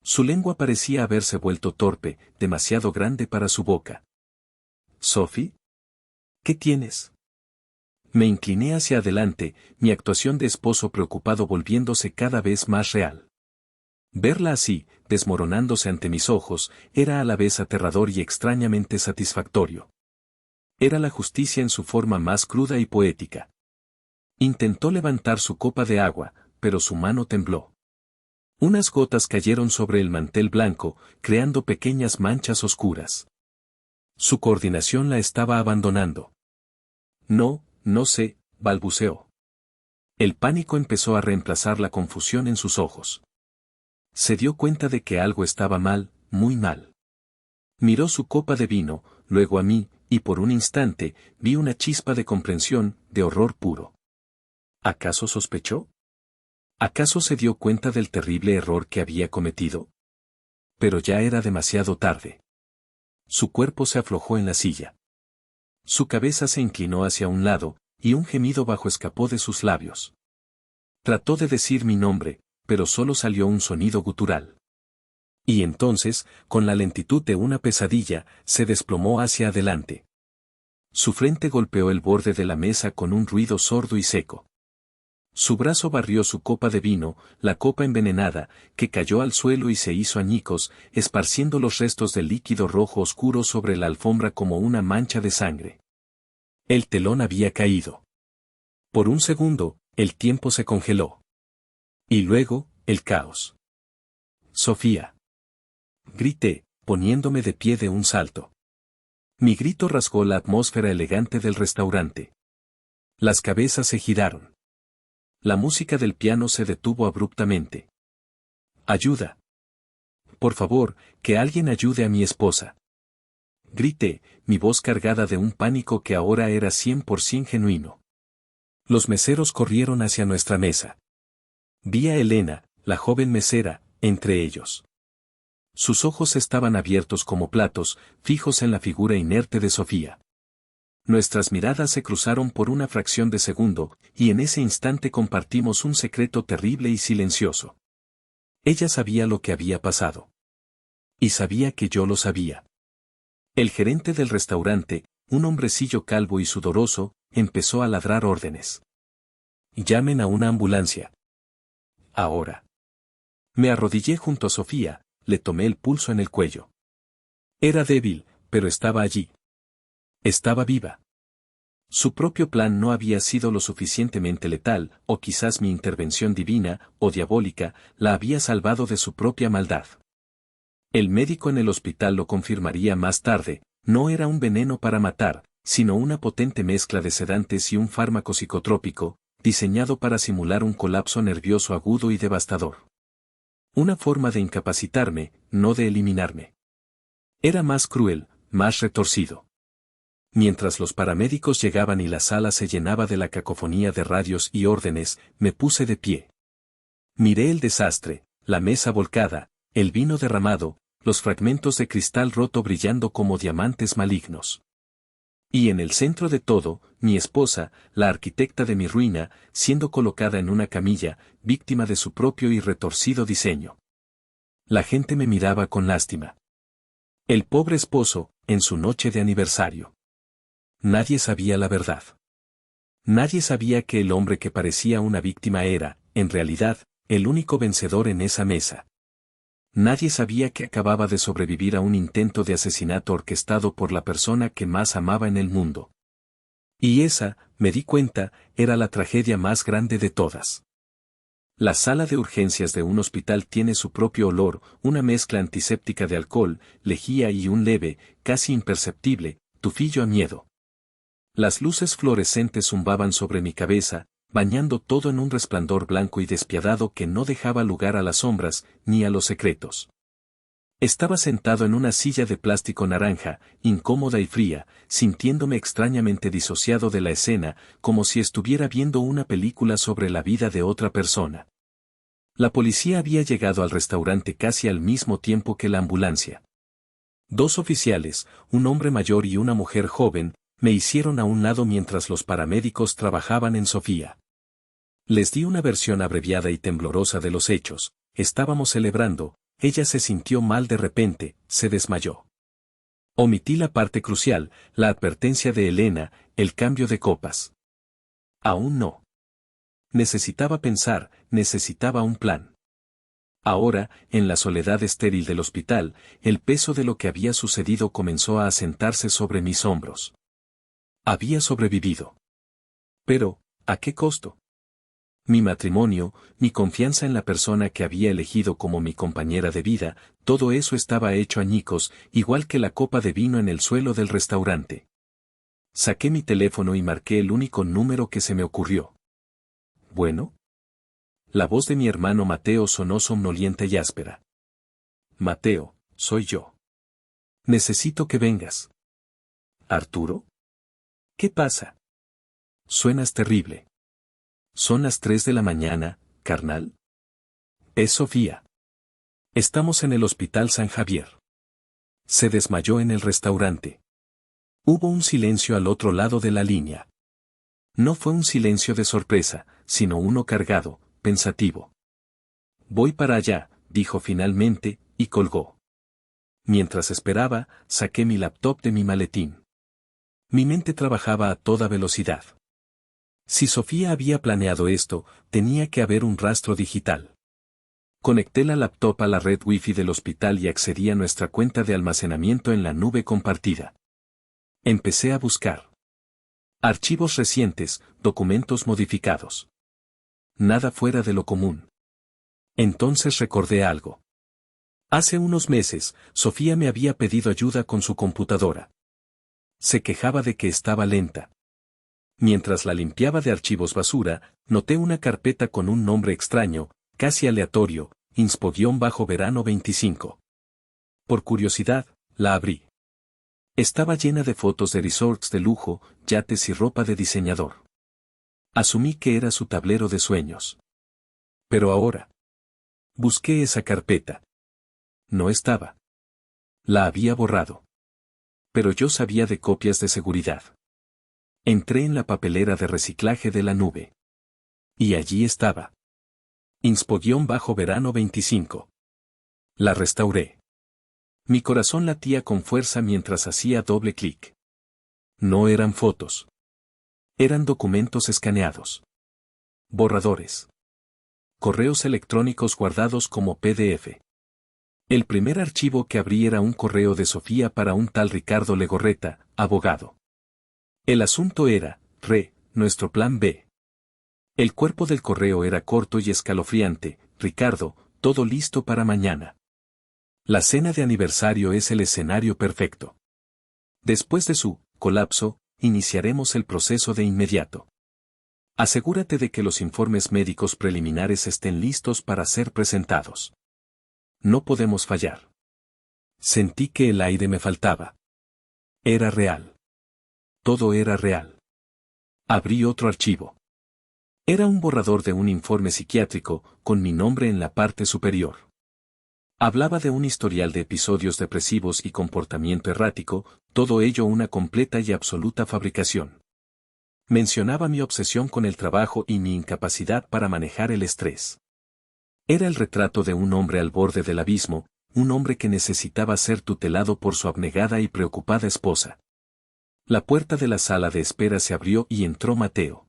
Su lengua parecía haberse vuelto torpe, demasiado grande para su boca. «¿Sophie? ¿Qué tienes?». Me incliné hacia adelante, mi actuación de esposo preocupado volviéndose cada vez más real. Verla así, desmoronándose ante mis ojos, era a la vez aterrador y extrañamente satisfactorio. Era la justicia en su forma más cruda y poética. Intentó levantar su copa de agua, pero su mano tembló. Unas gotas cayeron sobre el mantel blanco, creando pequeñas manchas oscuras. Su coordinación la estaba abandonando. No sé», balbuceó. El pánico empezó a reemplazar la confusión en sus ojos. Se dio cuenta de que algo estaba mal, muy mal. Miró su copa de vino, luego a mí, y por un instante, vi una chispa de comprensión, de horror puro. ¿Acaso sospechó? ¿Acaso se dio cuenta del terrible error que había cometido? Pero ya era demasiado tarde. Su cuerpo se aflojó en la silla. Su cabeza se inclinó hacia un lado, y un gemido bajo escapó de sus labios. Trató de decir mi nombre, pero solo salió un sonido gutural. Y entonces, con la lentitud de una pesadilla, se desplomó hacia adelante. Su frente golpeó el borde de la mesa con un ruido sordo y seco. Su brazo barrió su copa de vino, la copa envenenada, que cayó al suelo y se hizo añicos, esparciendo los restos del líquido rojo oscuro sobre la alfombra como una mancha de sangre. El telón había caído. Por un segundo, el tiempo se congeló. Y luego, el caos. «Sofía», grité, poniéndome de pie de un salto. Mi grito rasgó la atmósfera elegante del restaurante. Las cabezas se giraron. La música del piano se detuvo abruptamente. «Ayuda. Por favor, que alguien ayude a mi esposa», grité, mi voz cargada de un pánico que ahora era 100% genuino. Los meseros corrieron hacia nuestra mesa. Vi a Elena, la joven mesera, entre ellos. Sus ojos estaban abiertos como platos, fijos en la figura inerte de Sofía. Nuestras miradas se cruzaron por una fracción de segundo, y en ese instante compartimos un secreto terrible y silencioso. Ella sabía lo que había pasado. Y sabía que yo lo sabía. El gerente del restaurante, un hombrecillo calvo y sudoroso, empezó a ladrar órdenes. «Llamen a una ambulancia. Ahora». Me arrodillé junto a Sofía, le tomé el pulso en el cuello. Era débil, pero estaba allí. Estaba viva. Su propio plan no había sido lo suficientemente letal, o quizás mi intervención divina, o diabólica, la había salvado de su propia maldad. El médico en el hospital lo confirmaría más tarde, no era un veneno para matar, sino una potente mezcla de sedantes y un fármaco psicotrópico, diseñado para simular un colapso nervioso agudo y devastador. Una forma de incapacitarme, no de eliminarme. Era más cruel, más retorcido. Mientras los paramédicos llegaban y la sala se llenaba de la cacofonía de radios y órdenes, me puse de pie. Miré el desastre, la mesa volcada, el vino derramado, los fragmentos de cristal roto brillando como diamantes malignos. Y en el centro de todo, mi esposa, la arquitecta de mi ruina, siendo colocada en una camilla, víctima de su propio y retorcido diseño. La gente me miraba con lástima. El pobre esposo, en su noche de aniversario. Nadie sabía la verdad. Nadie sabía que el hombre que parecía una víctima era, en realidad, el único vencedor en esa mesa. Nadie sabía que acababa de sobrevivir a un intento de asesinato orquestado por la persona que más amaba en el mundo. Y esa, me di cuenta, era la tragedia más grande de todas. La sala de urgencias de un hospital tiene su propio olor, una mezcla antiséptica de alcohol, lejía y un leve, casi imperceptible, tufillo a miedo. Las luces fluorescentes zumbaban sobre mi cabeza, bañando todo en un resplandor blanco y despiadado que no dejaba lugar a las sombras, ni a los secretos. Estaba sentado en una silla de plástico naranja, incómoda y fría, sintiéndome extrañamente disociado de la escena, como si estuviera viendo una película sobre la vida de otra persona. La policía había llegado al restaurante casi al mismo tiempo que la ambulancia. 2 oficiales, un hombre mayor y una mujer joven, me hicieron a un lado mientras los paramédicos trabajaban en Sofía. Les di una versión abreviada y temblorosa de los hechos. Estábamos celebrando, ella se sintió mal de repente, se desmayó. Omití la parte crucial, la advertencia de Elena, el cambio de copas. Aún no. Necesitaba pensar, necesitaba un plan. Ahora, en la soledad estéril del hospital, el peso de lo que había sucedido comenzó a asentarse sobre mis hombros. Había sobrevivido. Pero, ¿a qué costo? Mi matrimonio, mi confianza en la persona que había elegido como mi compañera de vida, todo eso estaba hecho añicos, igual que la copa de vino en el suelo del restaurante. Saqué mi teléfono y marqué el único número que se me ocurrió. ¿Bueno? La voz de mi hermano Mateo sonó somnolienta y áspera. Mateo, soy yo. Necesito que vengas. ¿Arturo? ¿Qué pasa? Suenas terrible. Son las 3 de la mañana, carnal. Es Sofía. Estamos en el Hospital San Javier. Se desmayó en el restaurante. Hubo un silencio al otro lado de la línea. No fue un silencio de sorpresa, sino uno cargado, pensativo. Voy para allá, dijo finalmente, y colgó. Mientras esperaba, saqué mi laptop de mi maletín. Mi mente trabajaba a toda velocidad. Si Sofía había planeado esto, tenía que haber un rastro digital. Conecté la laptop a la red Wi-Fi del hospital y accedí a nuestra cuenta de almacenamiento en la nube compartida. Empecé a buscar. Archivos recientes, documentos modificados. Nada fuera de lo común. Entonces recordé algo. Hace unos meses, Sofía me había pedido ayuda con su computadora. Se quejaba de que estaba lenta. Mientras la limpiaba de archivos basura, noté una carpeta con un nombre extraño, casi aleatorio, Inspo-Verano 25. Por curiosidad, la abrí. Estaba llena de fotos de resorts de lujo, yates y ropa de diseñador. Asumí que era su tablero de sueños. Pero ahora. Busqué esa carpeta. No estaba. La había borrado. Pero yo sabía de copias de seguridad. Entré en la papelera de reciclaje de la nube. Y allí estaba. Inspo-Verano 25. La restauré. Mi corazón latía con fuerza mientras hacía doble clic. No eran fotos. Eran documentos escaneados. Borradores. Correos electrónicos guardados como PDF. El primer archivo que abrí era un correo de Sofía para un tal Ricardo Legorreta, abogado. El asunto era, nuestro plan B. El cuerpo del correo era corto y escalofriante: Ricardo, todo listo para mañana. La cena de aniversario es el escenario perfecto. Después de su colapso, iniciaremos el proceso de inmediato. Asegúrate de que los informes médicos preliminares estén listos para ser presentados. No podemos fallar. Sentí que el aire me faltaba. Era real. Todo era real. Abrí otro archivo. Era un borrador de un informe psiquiátrico, con mi nombre en la parte superior. Hablaba de un historial de episodios depresivos y comportamiento errático, todo ello una completa y absoluta fabricación. Mencionaba mi obsesión con el trabajo y mi incapacidad para manejar el estrés. Era el retrato de un hombre al borde del abismo, un hombre que necesitaba ser tutelado por su abnegada y preocupada esposa. La puerta de la sala de espera se abrió y entró Mateo.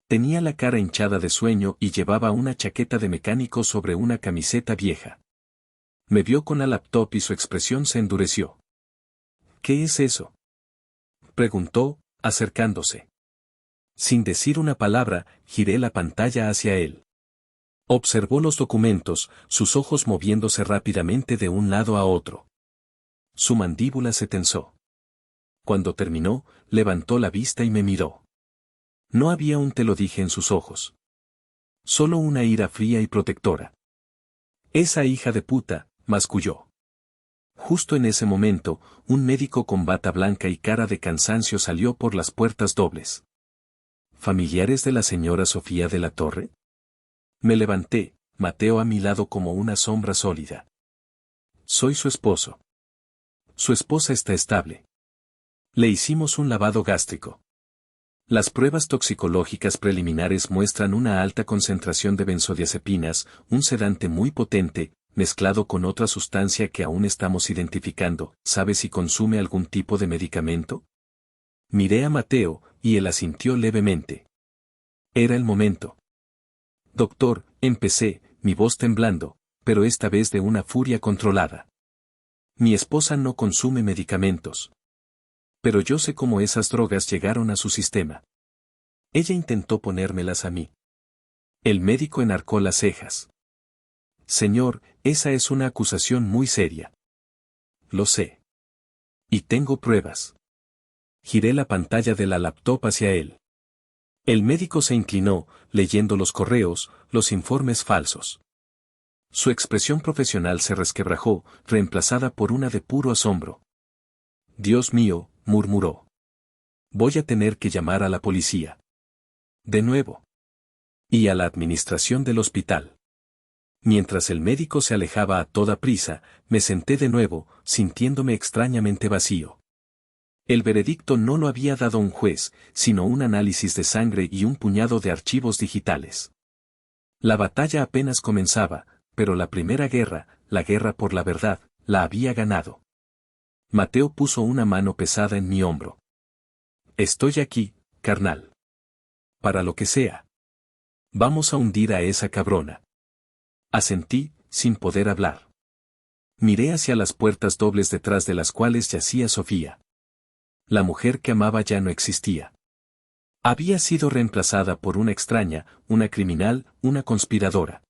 Tenía la cara hinchada de sueño y llevaba una chaqueta de mecánico sobre una camiseta vieja. Me vio con la laptop y su expresión se endureció. ¿Qué es eso?, preguntó, acercándose. Sin decir una palabra, giré la pantalla hacia él. Observó los documentos, sus ojos moviéndose rápidamente de un lado a otro. Su mandíbula se tensó. Cuando terminó, levantó la vista y me miró. No había un te lo dije en sus ojos. Solo una ira fría y protectora. Esa hija de puta, masculló. Justo en ese momento, un médico con bata blanca y cara de cansancio salió por las puertas dobles. ¿Familiares de la señora Sofía de la Torre? Me levanté, Mateo a mi lado como una sombra sólida. Soy su esposo. Su esposa está estable. Le hicimos un lavado gástrico. Las pruebas toxicológicas preliminares muestran una alta concentración de benzodiazepinas, un sedante muy potente, mezclado con otra sustancia que aún estamos identificando. ¿Sabe si consume algún tipo de medicamento? Miré a Mateo, y él asintió levemente. Era el momento. Doctor, empecé, mi voz temblando, pero esta vez de una furia controlada. Mi esposa no consume medicamentos. Pero yo sé cómo esas drogas llegaron a su sistema. Ella intentó ponérmelas a mí. El médico enarcó las cejas. Señor, esa es una acusación muy seria. Lo sé. Y tengo pruebas. Giré la pantalla de la laptop hacia él. El médico se inclinó, leyendo los correos, los informes falsos. Su expresión profesional se resquebrajó, reemplazada por una de puro asombro. Dios mío, murmuró. Voy a tener que llamar a la policía. De nuevo. Y a la administración del hospital. Mientras el médico se alejaba a toda prisa, me senté de nuevo, sintiéndome extrañamente vacío. El veredicto no lo había dado un juez, sino un análisis de sangre y un puñado de archivos digitales. La batalla apenas comenzaba, pero la primera guerra, la guerra por la verdad, la había ganado. Mateo puso una mano pesada en mi hombro. Estoy aquí, carnal. Para lo que sea. Vamos a hundir a esa cabrona. Asentí, sin poder hablar. Miré hacia las puertas dobles detrás de las cuales yacía Sofía. La mujer que amaba ya no existía. Había sido reemplazada por una extraña, una criminal, una conspiradora.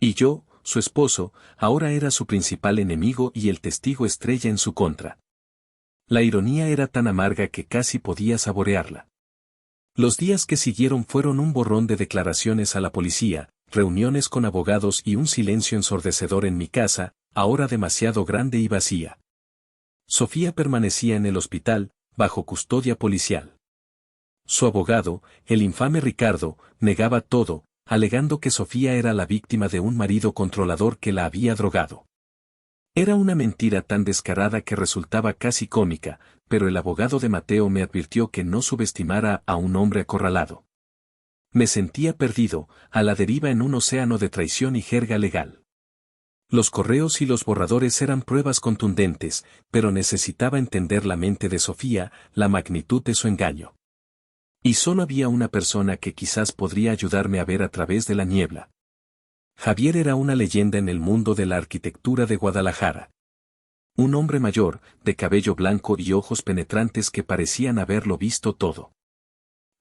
Y yo, su esposo, ahora era su principal enemigo y el testigo estrella en su contra. La ironía era tan amarga que casi podía saborearla. Los días que siguieron fueron un borrón de declaraciones a la policía, reuniones con abogados y un silencio ensordecedor en mi casa, ahora demasiado grande y vacía. Sofía permanecía en el hospital, bajo custodia policial. Su abogado, el infame Ricardo, negaba todo, alegando que Sofía era la víctima de un marido controlador que la había drogado. Era una mentira tan descarada que resultaba casi cómica, pero el abogado de Mateo me advirtió que no subestimara a un hombre acorralado. Me sentía perdido, a la deriva en un océano de traición y jerga legal. Los correos y los borradores eran pruebas contundentes, pero necesitaba entender la mente de Sofía, la magnitud de su engaño. Y solo había una persona que quizás podría ayudarme a ver a través de la niebla. Javier era una leyenda en el mundo de la arquitectura de Guadalajara. Un hombre mayor, de cabello blanco y ojos penetrantes que parecían haberlo visto todo.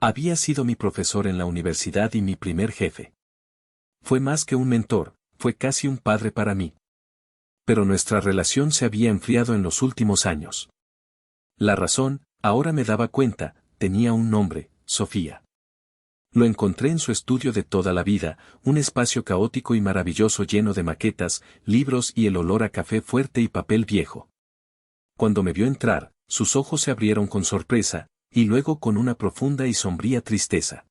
Había sido mi profesor en la universidad y mi primer jefe. Fue más que un mentor, fue casi un padre para mí. Pero nuestra relación se había enfriado en los últimos años. La razón, ahora me daba cuenta, tenía un nombre, Sofía. Lo encontré en su estudio de toda la vida, un espacio caótico y maravilloso lleno de maquetas, libros y el olor a café fuerte y papel viejo. Cuando me vio entrar, sus ojos se abrieron con sorpresa, y luego con una profunda y sombría tristeza.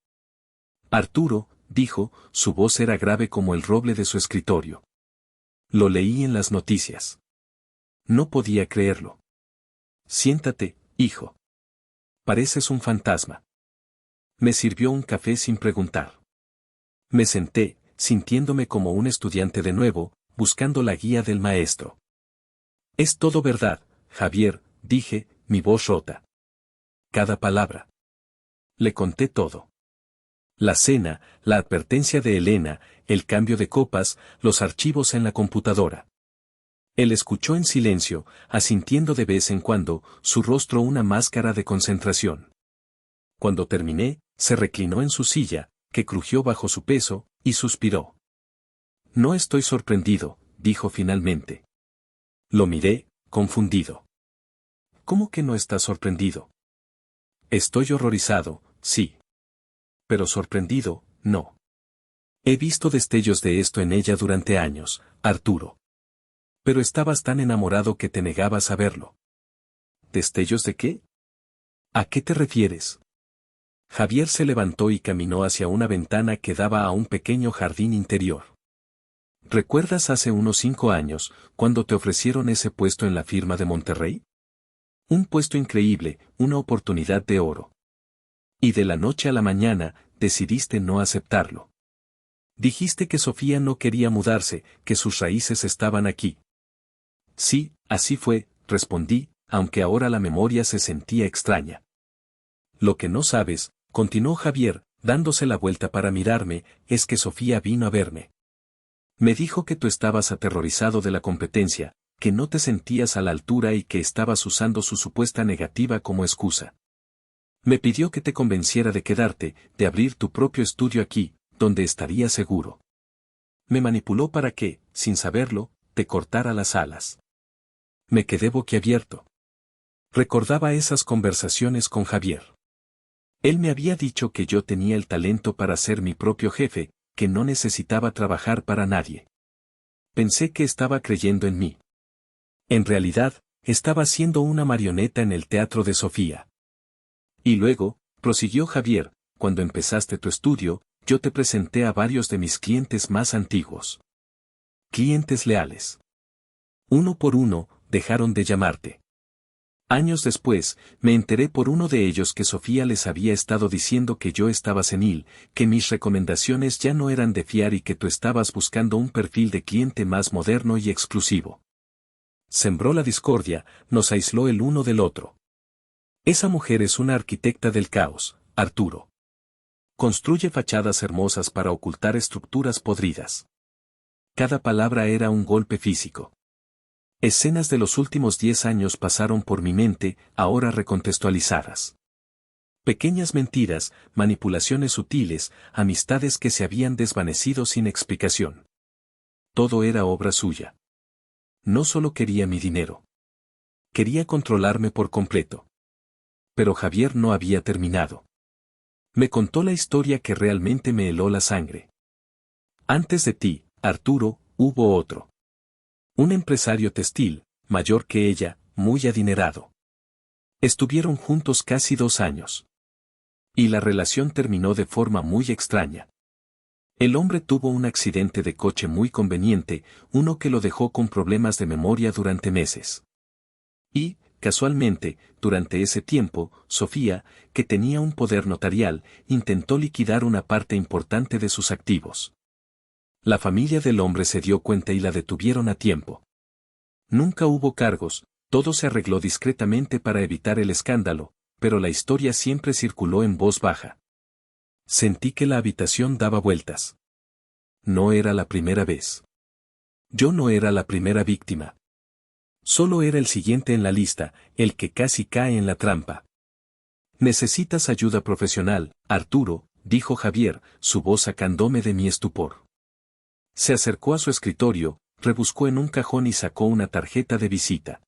Arturo, dijo, su voz era grave como el roble de su escritorio. Lo leí en las noticias. No podía creerlo. Siéntate, hijo. Pareces un fantasma. Me sirvió un café sin preguntar. Me senté, sintiéndome como un estudiante de nuevo, buscando la guía del maestro. Es todo verdad, Javier, dije, mi voz rota. Cada palabra. Le conté todo. La cena, la advertencia de Elena, el cambio de copas, los archivos en la computadora. Él escuchó en silencio, asintiendo de vez en cuando, su rostro una máscara de concentración. Cuando terminé, se reclinó en su silla, que crujió bajo su peso, y suspiró. No estoy sorprendido, dijo finalmente. Lo miré, confundido. ¿Cómo que no estás sorprendido? Estoy horrorizado, sí. Pero sorprendido, no. He visto destellos de esto en ella durante años, Arturo. Pero estabas tan enamorado que te negabas a verlo. ¿Destellos de qué? ¿A qué te refieres? Javier se levantó y caminó hacia una ventana que daba a un pequeño jardín interior. ¿Recuerdas hace unos 5 años, cuando te ofrecieron ese puesto en la firma de Monterrey? Un puesto increíble, una oportunidad de oro. Y de la noche a la mañana, decidiste no aceptarlo. Dijiste que Sofía no quería mudarse, que sus raíces estaban aquí. Sí, así fue, respondí, aunque ahora la memoria se sentía extraña. Lo que no sabes, continuó Javier, dándose la vuelta para mirarme, es que Sofía vino a verme. Me dijo que tú estabas aterrorizado de la competencia, que no te sentías a la altura y que estabas usando su supuesta negativa como excusa. Me pidió que te convenciera de quedarte, de abrir tu propio estudio aquí, donde estaría seguro. Me manipuló para que, sin saberlo, te cortara las alas. Me quedé boquiabierto. Recordaba esas conversaciones con Javier. Él me había dicho que yo tenía el talento para ser mi propio jefe, que no necesitaba trabajar para nadie. Pensé que estaba creyendo en mí. En realidad, estaba siendo una marioneta en el teatro de Sofía. Y luego, prosiguió Javier, cuando empezaste tu estudio, yo te presenté a varios de mis clientes más antiguos. Clientes leales. Uno por uno, dejaron de llamarte. Años después, me enteré por uno de ellos que Sofía les había estado diciendo que yo estaba senil, que mis recomendaciones ya no eran de fiar y que tú estabas buscando un perfil de cliente más moderno y exclusivo. Sembró la discordia, nos aisló el uno del otro. Esa mujer es una arquitecta del caos, Arturo. Construye fachadas hermosas para ocultar estructuras podridas. Cada palabra era un golpe físico. Escenas de los últimos 10 años pasaron por mi mente, ahora recontextualizadas. Pequeñas mentiras, manipulaciones sutiles, amistades que se habían desvanecido sin explicación. Todo era obra suya. No solo quería mi dinero. Quería controlarme por completo. Pero Javier no había terminado. Me contó la historia que realmente me heló la sangre. Antes de ti, Arturo, hubo otro. Un empresario textil, mayor que ella, muy adinerado. Estuvieron juntos casi 2 años. Y la relación terminó de forma muy extraña. El hombre tuvo un accidente de coche muy conveniente, uno que lo dejó con problemas de memoria durante meses. Y, casualmente, durante ese tiempo, Sofía, que tenía un poder notarial, intentó liquidar una parte importante de sus activos. La familia del hombre se dio cuenta y la detuvieron a tiempo. Nunca hubo cargos, todo se arregló discretamente para evitar el escándalo, pero la historia siempre circuló en voz baja. Sentí que la habitación daba vueltas. No era la primera vez. Yo no era la primera víctima. Solo era el siguiente en la lista, el que casi cae en la trampa. Necesitas ayuda profesional, Arturo, dijo Javier, su voz sacándome de mi estupor. Se acercó a su escritorio, rebuscó en un cajón y sacó una tarjeta de visita.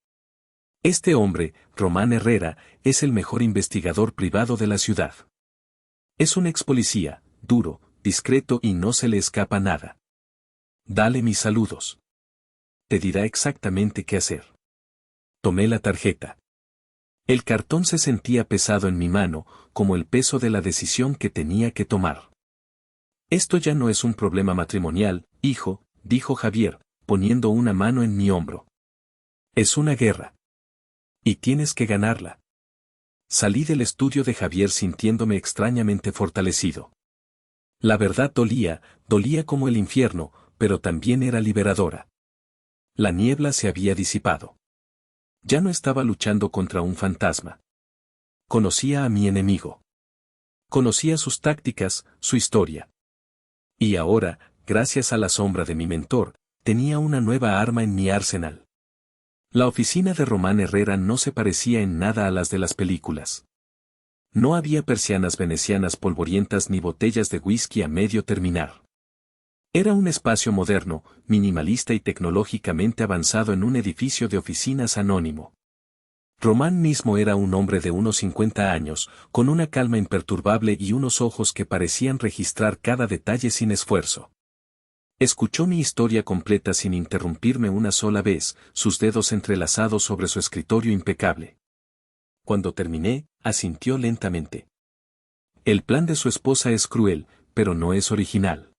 Este hombre, Román Herrera, es el mejor investigador privado de la ciudad. Es un ex policía, duro, discreto y no se le escapa nada. Dale mis saludos. Te dirá exactamente qué hacer. Tomé la tarjeta. El cartón se sentía pesado en mi mano, como el peso de la decisión que tenía que tomar. Esto ya no es un problema matrimonial, hijo, dijo Javier, poniendo una mano en mi hombro. Es una guerra. Y tienes que ganarla. Salí del estudio de Javier sintiéndome extrañamente fortalecido. La verdad dolía como el infierno, pero también era liberadora. La niebla se había disipado. Ya no estaba luchando contra un fantasma. Conocía a mi enemigo. Conocía sus tácticas, su historia. Y ahora, gracias a la sombra de mi mentor, tenía una nueva arma en mi arsenal. La oficina de Román Herrera no se parecía en nada a las de las películas. No había persianas venecianas polvorientas ni botellas de whisky a medio terminar. Era un espacio moderno, minimalista y tecnológicamente avanzado en un edificio de oficinas anónimo. Román mismo era un hombre de unos 50 años, con una calma imperturbable y unos ojos que parecían registrar cada detalle sin esfuerzo. Escuchó mi historia completa sin interrumpirme una sola vez, sus dedos entrelazados sobre su escritorio impecable. Cuando terminé, asintió lentamente. El plan de su esposa es cruel, pero no es original.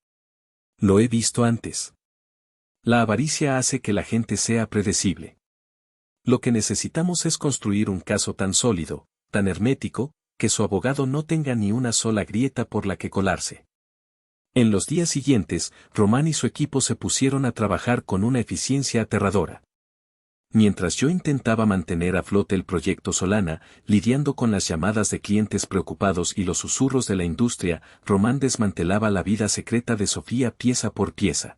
Lo he visto antes. La avaricia hace que la gente sea predecible. Lo que necesitamos es construir un caso tan sólido, tan hermético, que su abogado no tenga ni una sola grieta por la que colarse. En los días siguientes, Román y su equipo se pusieron a trabajar con una eficiencia aterradora. Mientras yo intentaba mantener a flote el proyecto Solana, lidiando con las llamadas de clientes preocupados y los susurros de la industria, Román desmantelaba la vida secreta de Sofía pieza por pieza.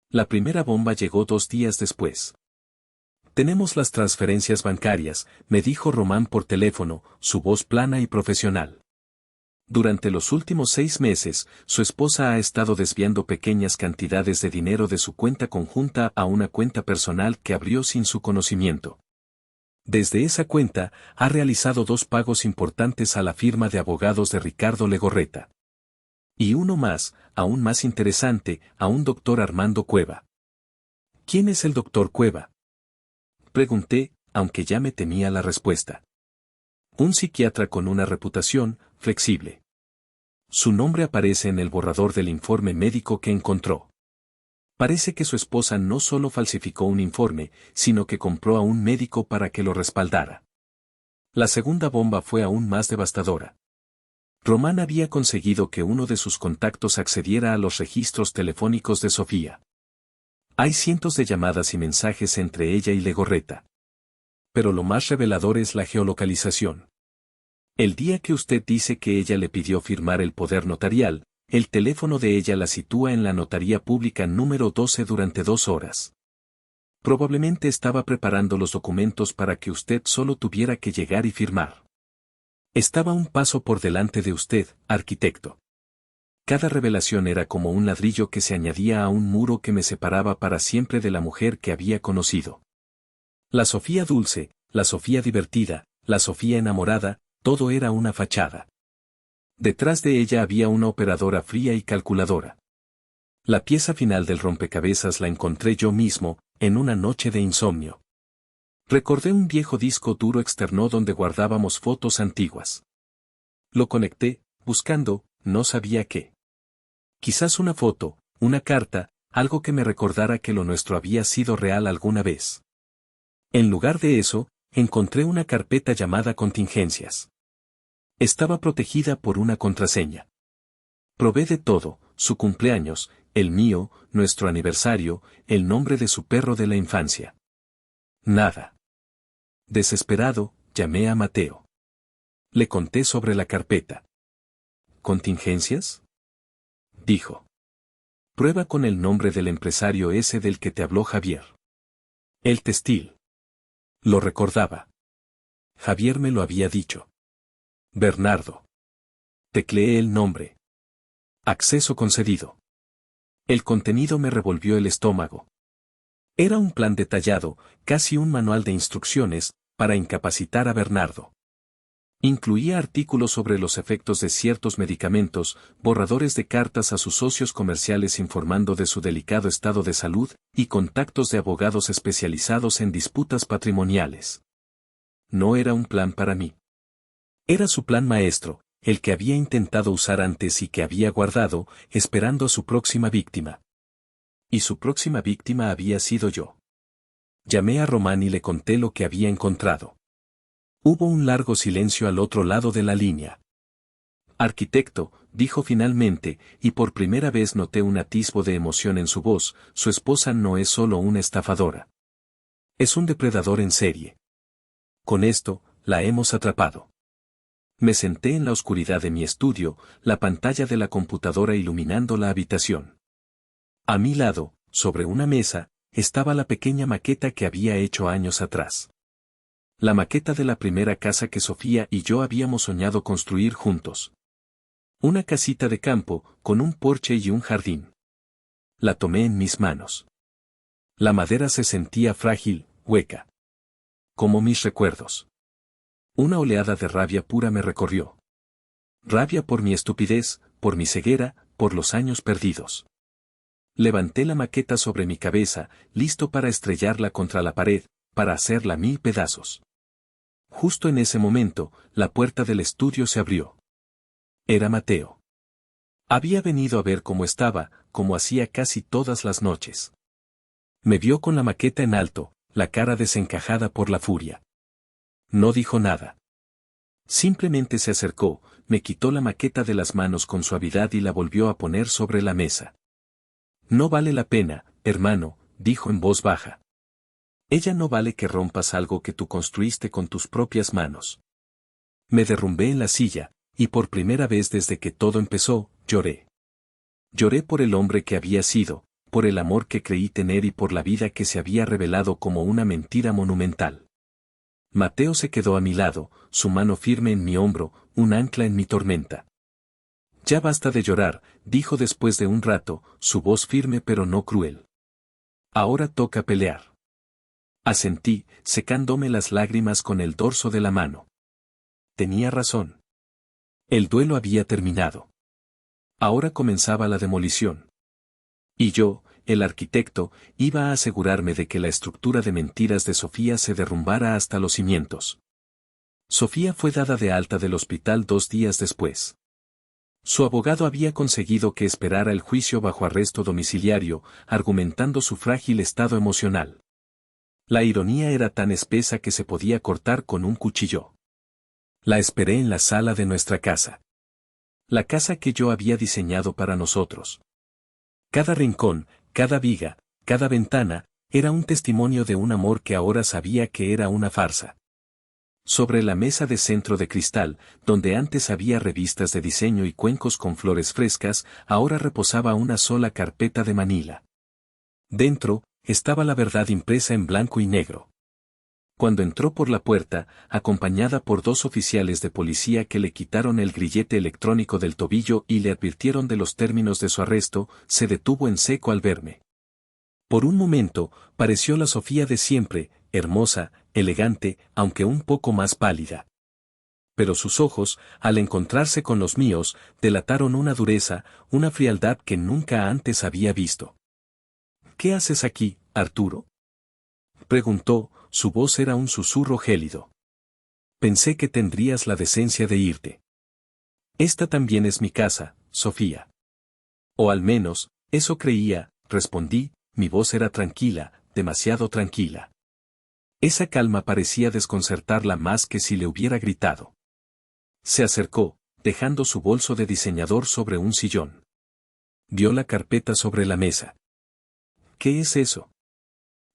La primera bomba llegó 2 días después. Tenemos las transferencias bancarias, me dijo Román por teléfono, su voz plana y profesional. Durante los últimos 6 meses, su esposa ha estado desviando pequeñas cantidades de dinero de su cuenta conjunta a una cuenta personal que abrió sin su conocimiento. Desde esa cuenta, ha realizado 2 pagos importantes a la firma de abogados de Ricardo Legorreta. Y uno más, aún más interesante, a un doctor Armando Cueva. ¿Quién es el doctor Cueva? Pregunté, aunque ya me temía la respuesta. Un psiquiatra con una reputación flexible. Su nombre aparece en el borrador del informe médico que encontró. Parece que su esposa no solo falsificó un informe, sino que compró a un médico para que lo respaldara. La segunda bomba fue aún más devastadora. Román había conseguido que uno de sus contactos accediera a los registros telefónicos de Sofía. Hay cientos de llamadas y mensajes entre ella y Legorreta. Pero lo más revelador es la geolocalización. El día que usted dice que ella le pidió firmar el poder notarial, el teléfono de ella la sitúa en la notaría pública número 12 durante 2 horas. Probablemente estaba preparando los documentos para que usted solo tuviera que llegar y firmar. Estaba un paso por delante de usted, arquitecto. Cada revelación era como un ladrillo que se añadía a un muro que me separaba para siempre de la mujer que había conocido. La Sofía dulce, la Sofía divertida, la Sofía enamorada, todo era una fachada. Detrás de ella había una operadora fría y calculadora. La pieza final del rompecabezas la encontré yo mismo, en una noche de insomnio. Recordé un viejo disco duro externo donde guardábamos fotos antiguas. Lo conecté, buscando, no sabía qué. Quizás una foto, una carta, algo que me recordara que lo nuestro había sido real alguna vez. En lugar de eso, encontré una carpeta llamada contingencias. Estaba protegida por una contraseña. Probé de todo, su cumpleaños, el mío, nuestro aniversario, el nombre de su perro de la infancia. Nada. Desesperado, llamé a Mateo. Le conté sobre la carpeta. ¿Contingencias? Dijo. Prueba con el nombre del empresario ese del que te habló Javier. El textil. Lo recordaba. Javier me lo había dicho. Bernardo. Tecleé el nombre. Acceso concedido. El contenido me revolvió el estómago. Era un plan detallado, casi un manual de instrucciones, para incapacitar a Bernardo. Incluía artículos sobre los efectos de ciertos medicamentos, borradores de cartas a sus socios comerciales informando de su delicado estado de salud, y contactos de abogados especializados en disputas patrimoniales. No era un plan para mí. Era su plan maestro, el que había intentado usar antes y que había guardado, esperando a su próxima víctima. Y su próxima víctima había sido yo. Llamé a Román y le conté lo que había encontrado. Hubo un largo silencio al otro lado de la línea. Arquitecto, dijo finalmente, y por primera vez noté un atisbo de emoción en su voz, su esposa no es solo una estafadora. Es un depredador en serie. Con esto, la hemos atrapado. Me senté en la oscuridad de mi estudio, la pantalla de la computadora iluminando la habitación. A mi lado, sobre una mesa, estaba la pequeña maqueta que había hecho años atrás. La maqueta de la primera casa que Sofía y yo habíamos soñado construir juntos. Una casita de campo, con un porche y un jardín. La tomé en mis manos. La madera se sentía frágil, hueca. Como mis recuerdos. Una oleada de rabia pura me recorrió. Rabia por mi estupidez, por mi ceguera, por los años perdidos. Levanté la maqueta sobre mi cabeza, listo para estrellarla contra la pared, para hacerla 1000 pedazos. Justo en ese momento, la puerta del estudio se abrió. Era Mateo. Había venido a ver cómo estaba, como hacía casi todas las noches. Me vio con la maqueta en alto, la cara desencajada por la furia. No dijo nada. Simplemente se acercó, me quitó la maqueta de las manos con suavidad y la volvió a poner sobre la mesa. No vale la pena, hermano, dijo en voz baja. Ella no vale que rompas algo que tú construiste con tus propias manos. Me derrumbé en la silla, y por primera vez desde que todo empezó, lloré. Lloré por el hombre que había sido, por el amor que creí tener y por la vida que se había revelado como una mentira monumental. Mateo se quedó a mi lado, su mano firme en mi hombro, un ancla en mi tormenta. Ya basta de llorar, dijo después de un rato, su voz firme pero no cruel. Ahora toca pelear. Asentí, secándome las lágrimas con el dorso de la mano. Tenía razón. El duelo había terminado. Ahora comenzaba la demolición. Y yo, el arquitecto, iba a asegurarme de que la estructura de mentiras de Sofía se derrumbara hasta los cimientos. Sofía fue dada de alta del hospital 2 días después. Su abogado había conseguido que esperara el juicio bajo arresto domiciliario, argumentando su frágil estado emocional. La ironía era tan espesa que se podía cortar con un cuchillo. La esperé en la sala de nuestra casa. La casa que yo había diseñado para nosotros. Cada rincón, cada viga, cada ventana, era un testimonio de un amor que ahora sabía que era una farsa. Sobre la mesa de centro de cristal, donde antes había revistas de diseño y cuencos con flores frescas, ahora reposaba una sola carpeta de Manila. Dentro, estaba la verdad impresa en blanco y negro. Cuando entró por la puerta, acompañada por 2 oficiales de policía que le quitaron el grillete electrónico del tobillo y le advirtieron de los términos de su arresto, se detuvo en seco al verme. Por un momento, pareció la Sofía de siempre, hermosa, elegante, aunque un poco más pálida. Pero sus ojos, al encontrarse con los míos, delataron una dureza, una frialdad que nunca antes había visto. ¿Qué haces aquí, Arturo?, preguntó, su voz era un susurro gélido. Pensé que tendrías la decencia de irte. Esta también es mi casa, Sofía. O al menos, eso creía, respondí, mi voz era tranquila, demasiado tranquila. Esa calma parecía desconcertarla más que si le hubiera gritado. Se acercó, dejando su bolso de diseñador sobre un sillón. Vio la carpeta sobre la mesa. ¿Qué es eso?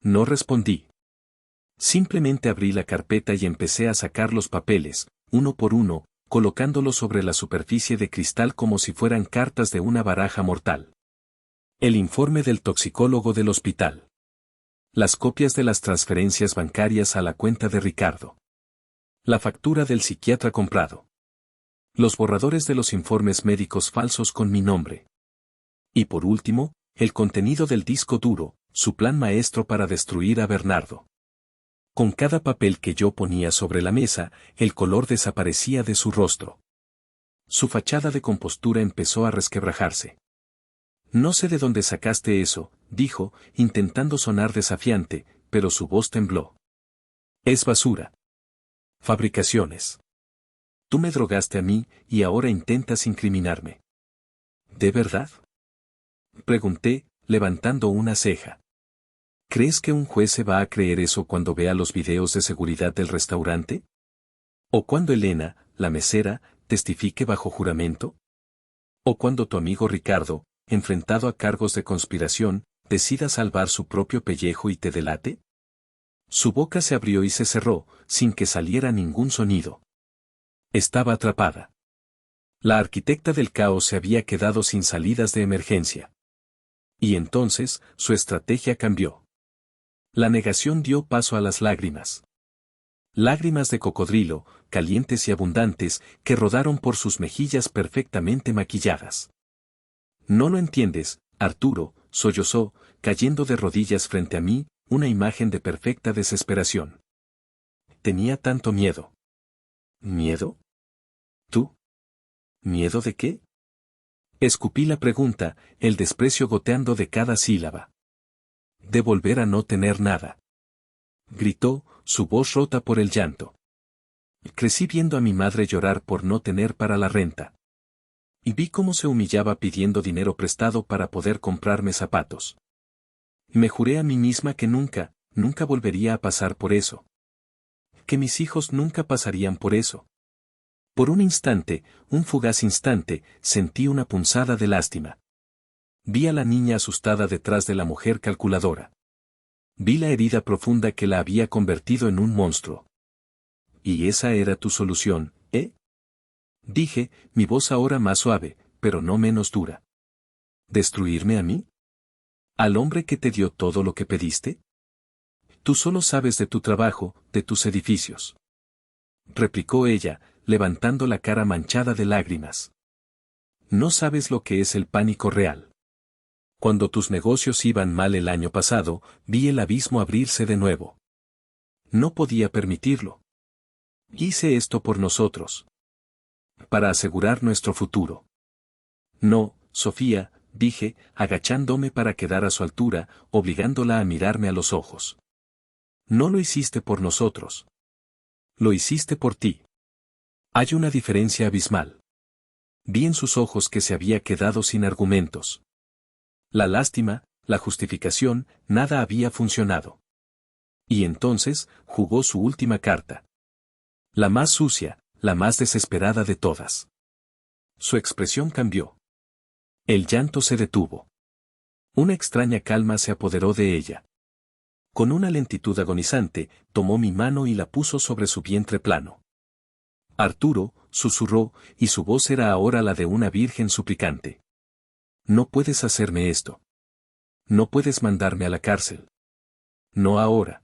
No respondí. Simplemente abrí la carpeta y empecé a sacar los papeles, uno por uno, colocándolos sobre la superficie de cristal como si fueran cartas de una baraja mortal. El informe del toxicólogo del hospital. Las copias de las transferencias bancarias a la cuenta de Ricardo. La factura del psiquiatra comprado. Los borradores de los informes médicos falsos con mi nombre. Y por último, el contenido del disco duro, su plan maestro para destruir a Bernardo. Con cada papel que yo ponía sobre la mesa, el color desaparecía de su rostro. Su fachada de compostura empezó a resquebrajarse. No sé de dónde sacaste eso, dijo, intentando sonar desafiante, pero su voz tembló. Es basura. Fabricaciones. Tú me drogaste a mí, y ahora intentas incriminarme. ¿De verdad?, pregunté, levantando una ceja. ¿Crees que un juez se va a creer eso cuando vea los videos de seguridad del restaurante? ¿O cuando Elena, la mesera, testifique bajo juramento? ¿O cuando tu amigo Ricardo, enfrentado a cargos de conspiración, decida salvar su propio pellejo y te delate? Su boca se abrió y se cerró, sin que saliera ningún sonido. Estaba atrapada. La arquitecta del caos se había quedado sin salidas de emergencia. Y entonces, su estrategia cambió. La negación dio paso a las lágrimas. Lágrimas de cocodrilo, calientes y abundantes, que rodaron por sus mejillas perfectamente maquilladas. No lo entiendes, Arturo, sollozó, cayendo de rodillas frente a mí, una imagen de perfecta desesperación. Tenía tanto miedo. ¿Miedo? ¿Tú? ¿Miedo de qué? Escupí la pregunta, el desprecio goteando de cada sílaba. De volver a no tener nada. Gritó, su voz rota por el llanto. Crecí viendo a mi madre llorar por no tener para la renta. Y vi cómo se humillaba pidiendo dinero prestado para poder comprarme zapatos. Me juré a mí misma que nunca, nunca volvería a pasar por eso. Que mis hijos nunca pasarían por eso. Por un instante, un fugaz instante, sentí una punzada de lástima. Vi a la niña asustada detrás de la mujer calculadora. Vi la herida profunda que la había convertido en un monstruo. ¿Y esa era tu solución, eh? Dije, mi voz ahora más suave, pero no menos dura. ¿Destruirme a mí? ¿Al hombre que te dio todo lo que pediste? Tú solo sabes de tu trabajo, de tus edificios. Replicó ella, levantando la cara manchada de lágrimas. No sabes lo que es el pánico real. Cuando tus negocios iban mal el año pasado, vi el abismo abrirse de nuevo. No podía permitirlo. Hice esto por nosotros. Para asegurar nuestro futuro. No, Sofía, dije, agachándome para quedar a su altura, obligándola a mirarme a los ojos. No lo hiciste por nosotros. Lo hiciste por ti. Hay una diferencia abismal. Vi en sus ojos que se había quedado sin argumentos. La lástima, la justificación, nada había funcionado. Y entonces, jugó su última carta. La más sucia, la más desesperada de todas. Su expresión cambió. El llanto se detuvo. Una extraña calma se apoderó de ella. Con una lentitud agonizante, tomó mi mano y la puso sobre su vientre plano. Arturo, susurró, y su voz era ahora la de una virgen suplicante. No puedes hacerme esto. No puedes mandarme a la cárcel. No ahora.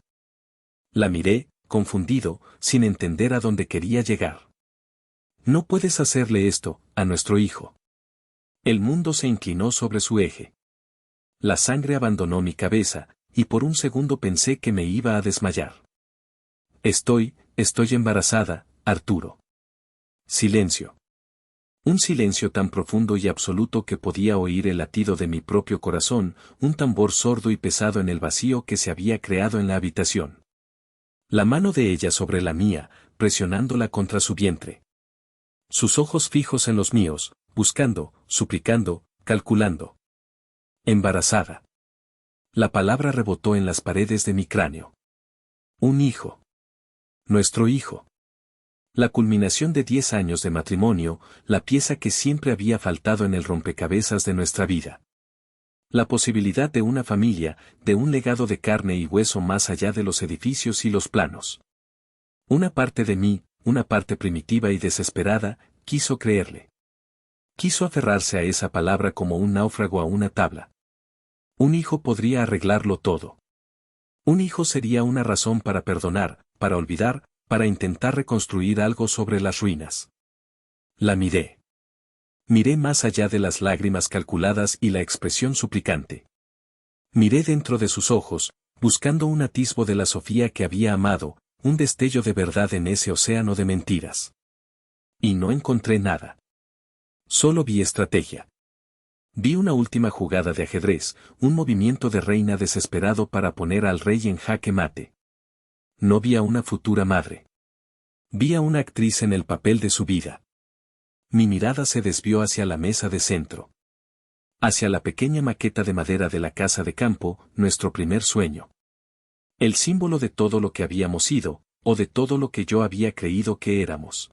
La miré, confundido, sin entender a dónde quería llegar. No puedes hacerle esto, a nuestro hijo. El mundo se inclinó sobre su eje. La sangre abandonó mi cabeza, y por un segundo pensé que me iba a desmayar. Estoy embarazada, Arturo. Silencio. Un silencio tan profundo y absoluto que podía oír el latido de mi propio corazón, un tambor sordo y pesado en el vacío que se había creado en la habitación. La mano de ella sobre la mía, presionándola contra su vientre. Sus ojos fijos en los míos, buscando, suplicando, calculando. Embarazada. La palabra rebotó en las paredes de mi cráneo. Un hijo. Nuestro hijo. La culminación de 10 años de matrimonio, la pieza que siempre había faltado en el rompecabezas de nuestra vida. La posibilidad de una familia, de un legado de carne y hueso más allá de los edificios y los planos. Una parte de mí, una parte primitiva y desesperada, quiso creerle. Quiso aferrarse a esa palabra como un náufrago a una tabla. Un hijo podría arreglarlo todo. Un hijo sería una razón para perdonar, para olvidar, para intentar reconstruir algo sobre las ruinas. La miré. Miré más allá de las lágrimas calculadas y la expresión suplicante. Miré dentro de sus ojos, buscando un atisbo de la Sofía que había amado, un destello de verdad en ese océano de mentiras. Y no encontré nada. Solo vi estrategia. Vi una última jugada de ajedrez, un movimiento de reina desesperado para poner al rey en jaque mate. No vi a una futura madre. Vi a una actriz en el papel de su vida. Mi mirada se desvió hacia la mesa de centro. Hacia la pequeña maqueta de madera de la casa de campo, nuestro primer sueño. El símbolo de todo lo que habíamos sido, o de todo lo que yo había creído que éramos.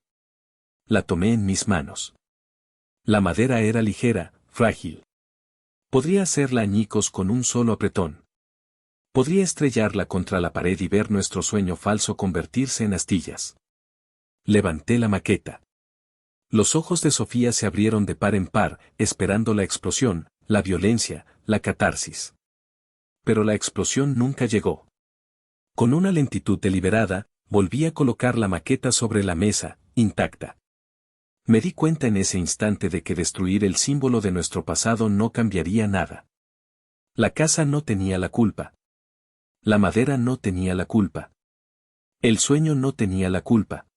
La tomé en mis manos. La madera era ligera, frágil. Podría hacerla añicos con un solo apretón. Podría estrellarla contra la pared y ver nuestro sueño falso convertirse en astillas. Levanté la maqueta. Los ojos de Sofía se abrieron de par en par, esperando la explosión, la violencia, la catarsis. Pero la explosión nunca llegó. Con una lentitud deliberada, volví a colocar la maqueta sobre la mesa, intacta. Me di cuenta en ese instante de que destruir el símbolo de nuestro pasado no cambiaría nada. La casa no tenía la culpa. La madera no tenía la culpa. El sueño no tenía la culpa.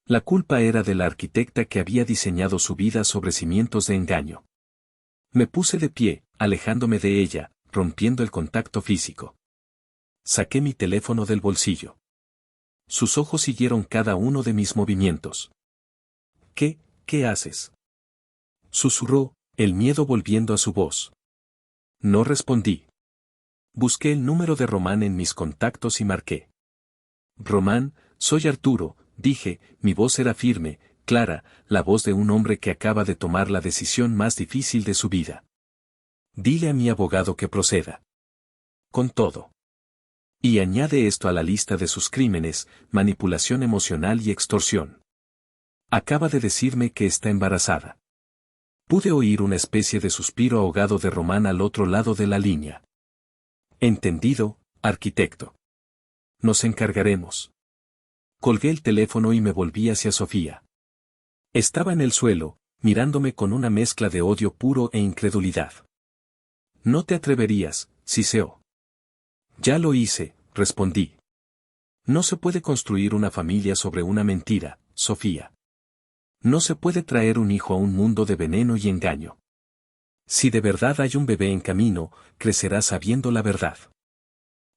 La culpa era de la arquitecta que había diseñado su vida sobre cimientos de engaño. Me puse de pie, alejándome de ella, rompiendo el contacto físico. Saqué mi teléfono del bolsillo. Sus ojos siguieron cada uno de mis movimientos. ¿Qué haces?, susurró, el miedo volviendo a su voz. No respondí. Busqué el número de Román en mis contactos y marqué. Román, soy Arturo, dije, mi voz era firme, clara, la voz de un hombre que acaba de tomar la decisión más difícil de su vida. Dile a mi abogado que proceda con todo. Y añade esto a la lista de sus crímenes: manipulación emocional y extorsión. Acaba de decirme que está embarazada. Pude oír una especie de suspiro ahogado de Román al otro lado de la línea. Entendido, arquitecto. Nos encargaremos. Colgué el teléfono y me volví hacia Sofía. Estaba en el suelo, mirándome con una mezcla de odio puro e incredulidad. No te atreverías, Siseo. Ya lo hice, respondí. No se puede construir una familia sobre una mentira, Sofía. No se puede traer un hijo a un mundo de veneno y engaño. Si de verdad hay un bebé en camino, crecerá sabiendo la verdad.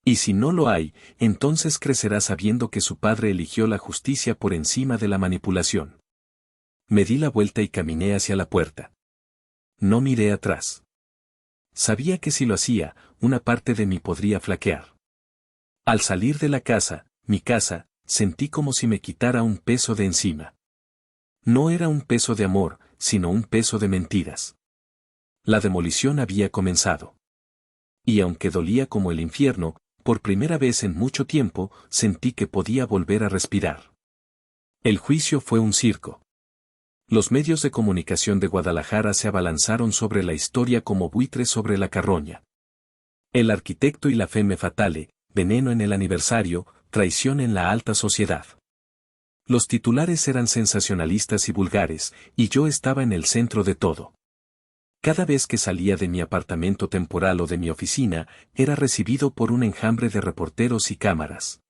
Y si no lo hay, entonces crecerá sabiendo que su padre eligió la justicia por encima de la manipulación. Me di la vuelta y caminé hacia la puerta. No miré atrás. Sabía que si lo hacía, una parte de mí podría flaquear. Al salir de la casa, mi casa, sentí como si me quitara un peso de encima. No era un peso de amor, sino un peso de mentiras. La demolición había comenzado. Y aunque dolía como el infierno, por primera vez en mucho tiempo, sentí que podía volver a respirar. El juicio fue un circo. Los medios de comunicación de Guadalajara se abalanzaron sobre la historia como buitres sobre la carroña. El arquitecto y la femme fatale, veneno en el aniversario, traición en la alta sociedad. Los titulares eran sensacionalistas y vulgares, y yo estaba en el centro de todo. Cada vez que salía de mi apartamento temporal o de mi oficina, era recibido por un enjambre de reporteros y cámaras.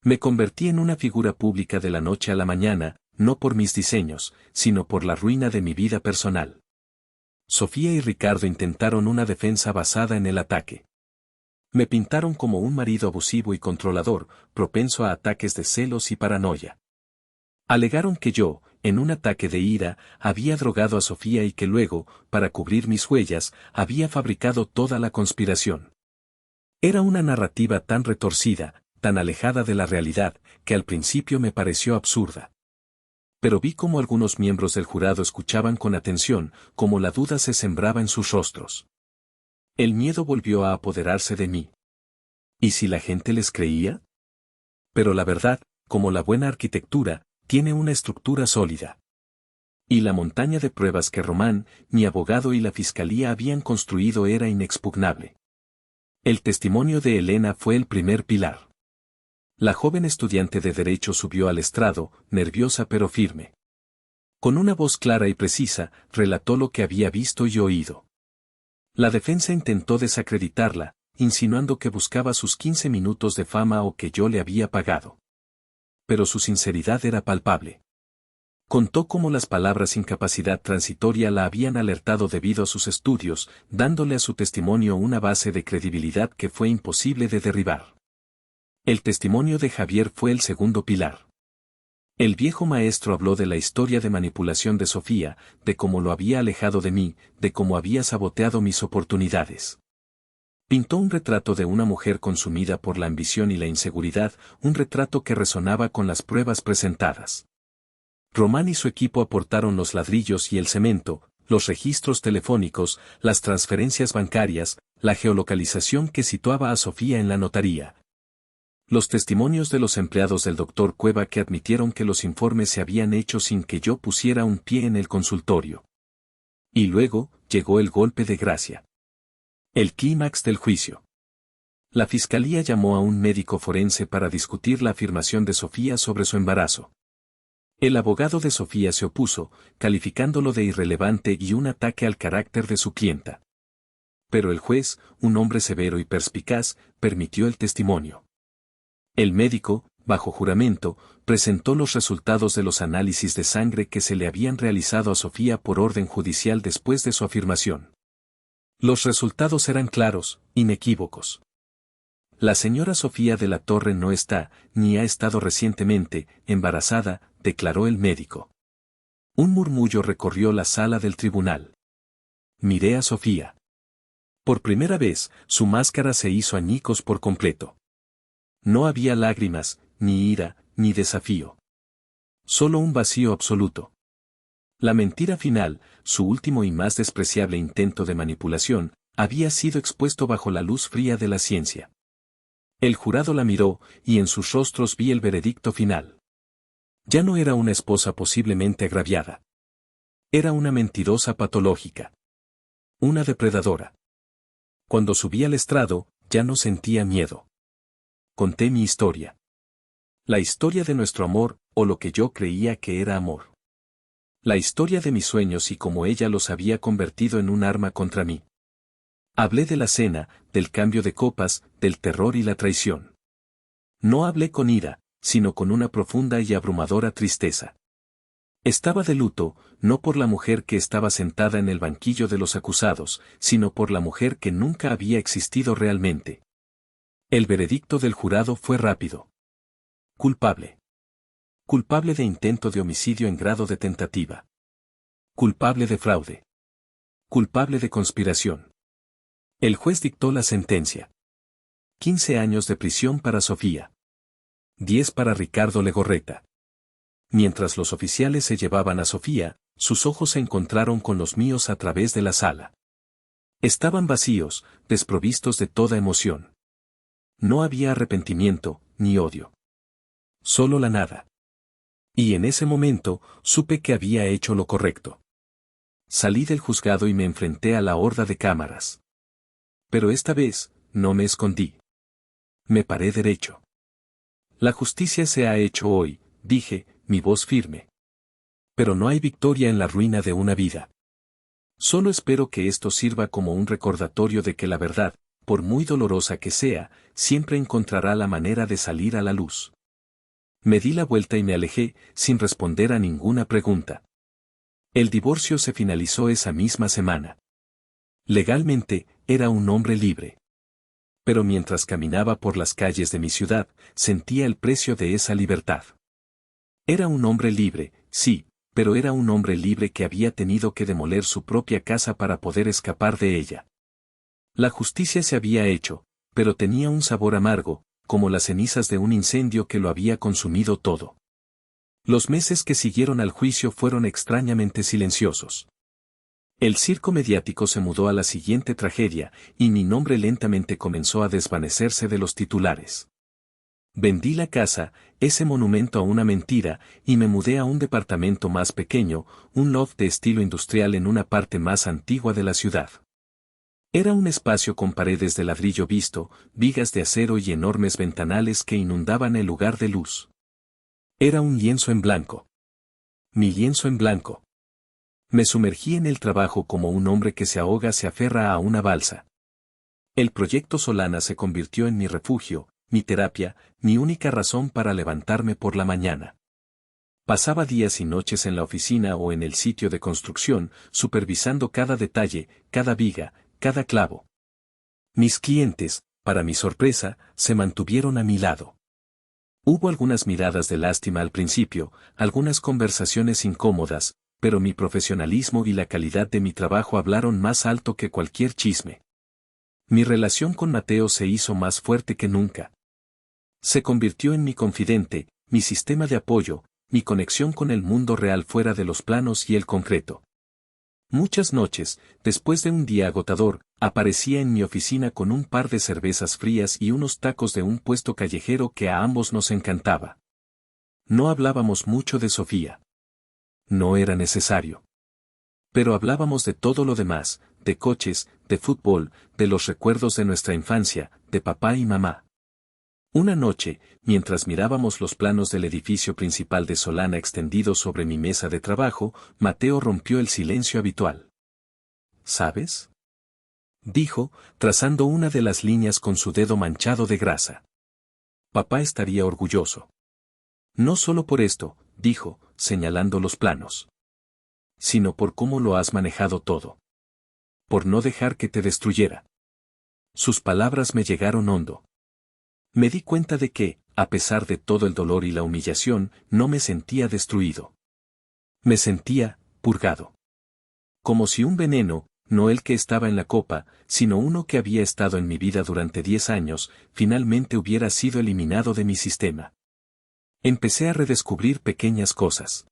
Me convertí en una figura pública de la noche a la mañana, no por mis diseños, sino por la ruina de mi vida personal. Sofía y Ricardo intentaron una defensa basada en el ataque. Me pintaron como un marido abusivo y controlador, propenso a ataques de celos y paranoia. Alegaron que yo, en un ataque de ira, había drogado a Sofía y que luego, para cubrir mis huellas, había fabricado toda la conspiración. Era una narrativa tan retorcida, tan alejada de la realidad, que al principio me pareció absurda. Pero vi cómo algunos miembros del jurado escuchaban con atención, cómo la duda se sembraba en sus rostros. El miedo volvió a apoderarse de mí. ¿Y si la gente les creía? Pero la verdad, como la buena arquitectura, tiene una estructura sólida. Y la montaña de pruebas que Román, mi abogado y la fiscalía habían construido era inexpugnable. El testimonio de Elena fue el primer pilar. La joven estudiante de Derecho subió al estrado, nerviosa pero firme. Con una voz clara y precisa, relató lo que había visto y oído. La defensa intentó desacreditarla, insinuando que buscaba sus 15 minutos de fama o que yo le había pagado. Pero su sinceridad era palpable. Contó cómo las palabras incapacidad transitoria la habían alertado debido a sus estudios, dándole a su testimonio una base de credibilidad que fue imposible de derribar. El testimonio de Javier fue el segundo pilar. El viejo maestro habló de la historia de manipulación de Sofía, de cómo lo había alejado de mí, de cómo había saboteado mis oportunidades. Pintó un retrato de una mujer consumida por la ambición y la inseguridad, un retrato que resonaba con las pruebas presentadas. Román y su equipo aportaron los ladrillos y el cemento, los registros telefónicos, las transferencias bancarias, la geolocalización que situaba a Sofía en la notaría. Los testimonios de los empleados del doctor Cueva que admitieron que los informes se habían hecho sin que yo pusiera un pie en el consultorio. Y luego, llegó el golpe de gracia. El clímax del juicio. La fiscalía llamó a un médico forense para discutir la afirmación de Sofía sobre su embarazo. El abogado de Sofía se opuso, calificándolo de irrelevante y un ataque al carácter de su clienta. Pero el juez, un hombre severo y perspicaz, permitió el testimonio. El médico, bajo juramento, presentó los resultados de los análisis de sangre que se le habían realizado a Sofía por orden judicial después de su afirmación. Los resultados eran claros, inequívocos. La señora Sofía de la Torre no está, ni ha estado recientemente, embarazada, declaró el médico. Un murmullo recorrió la sala del tribunal. Miré a Sofía. Por primera vez, su máscara se hizo añicos por completo. No había lágrimas, ni ira, ni desafío. Solo un vacío absoluto. La mentira final, su último y más despreciable intento de manipulación, había sido expuesto bajo la luz fría de la ciencia. El jurado la miró, y en sus rostros vi el veredicto final. Ya no era una esposa posiblemente agraviada. Era una mentirosa patológica. Una depredadora. Cuando subí al estrado, ya no sentía miedo. Conté mi historia. La historia de nuestro amor, o lo que yo creía que era amor. La historia de mis sueños y cómo ella los había convertido en un arma contra mí. Hablé de la cena, del cambio de copas, del terror y la traición. No hablé con ira, sino con una profunda y abrumadora tristeza. Estaba de luto, no por la mujer que estaba sentada en el banquillo de los acusados, sino por la mujer que nunca había existido realmente. El veredicto del jurado fue rápido. Culpable. Culpable de intento de homicidio en grado de tentativa. Culpable de fraude. Culpable de conspiración. El juez dictó la sentencia. 15 años de prisión para Sofía. 10 para Ricardo Legorreta. Mientras los oficiales se llevaban a Sofía, sus ojos se encontraron con los míos a través de la sala. Estaban vacíos, desprovistos de toda emoción. No había arrepentimiento, ni odio. Solo la nada. Y en ese momento, supe que había hecho lo correcto. Salí del juzgado y me enfrenté a la horda de cámaras. Pero esta vez, no me escondí. Me paré derecho. La justicia se ha hecho hoy, dije, mi voz firme. Pero no hay victoria en la ruina de una vida. Solo espero que esto sirva como un recordatorio de que la verdad, por muy dolorosa que sea, siempre encontrará la manera de salir a la luz. Me di la vuelta y me alejé, sin responder a ninguna pregunta. El divorcio se finalizó esa misma semana. Legalmente, era un hombre libre. Pero mientras caminaba por las calles de mi ciudad, sentía el precio de esa libertad. Era un hombre libre, sí, pero era un hombre libre que había tenido que demoler su propia casa para poder escapar de ella. La justicia se había hecho, pero tenía un sabor amargo, como las cenizas de un incendio que lo había consumido todo. Los meses que siguieron al juicio fueron extrañamente silenciosos. El circo mediático se mudó a la siguiente tragedia, y mi nombre lentamente comenzó a desvanecerse de los titulares. Vendí la casa, ese monumento a una mentira, y me mudé a un departamento más pequeño, un loft de estilo industrial en una parte más antigua de la ciudad. Era un espacio con paredes de ladrillo visto, vigas de acero y enormes ventanales que inundaban el lugar de luz. Era un lienzo en blanco. Mi lienzo en blanco. Me sumergí en el trabajo como un hombre que se ahoga se aferra a una balsa. El proyecto Solana se convirtió en mi refugio, mi terapia, mi única razón para levantarme por la mañana. Pasaba días y noches en la oficina o en el sitio de construcción, supervisando cada detalle, cada viga, cada clavo. Mis clientes, para mi sorpresa, se mantuvieron a mi lado. Hubo algunas miradas de lástima al principio, algunas conversaciones incómodas, pero mi profesionalismo y la calidad de mi trabajo hablaron más alto que cualquier chisme. Mi relación con Mateo se hizo más fuerte que nunca. Se convirtió en mi confidente, mi sistema de apoyo, mi conexión con el mundo real fuera de los planos y el concreto. Muchas noches, después de un día agotador, aparecía en mi oficina con un par de cervezas frías y unos tacos de un puesto callejero que a ambos nos encantaba. No hablábamos mucho de Sofía. No era necesario. Pero hablábamos de todo lo demás, de coches, de fútbol, de los recuerdos de nuestra infancia, de papá y mamá. Una noche, mientras mirábamos los planos del edificio principal de Solana extendidos sobre mi mesa de trabajo, Mateo rompió el silencio habitual. ¿Sabes?, dijo, trazando una de las líneas con su dedo manchado de grasa. Papá estaría orgulloso. No solo por esto, dijo, señalando los planos, sino por cómo lo has manejado todo. Por no dejar que te destruyera. Sus palabras me llegaron hondo. Me di cuenta de que, a pesar de todo el dolor y la humillación, no me sentía destruido. Me sentía purgado. Como si un veneno, no el que estaba en la copa, sino uno que había estado en mi vida durante 10 años, finalmente hubiera sido eliminado de mi sistema. Empecé a redescubrir pequeñas cosas.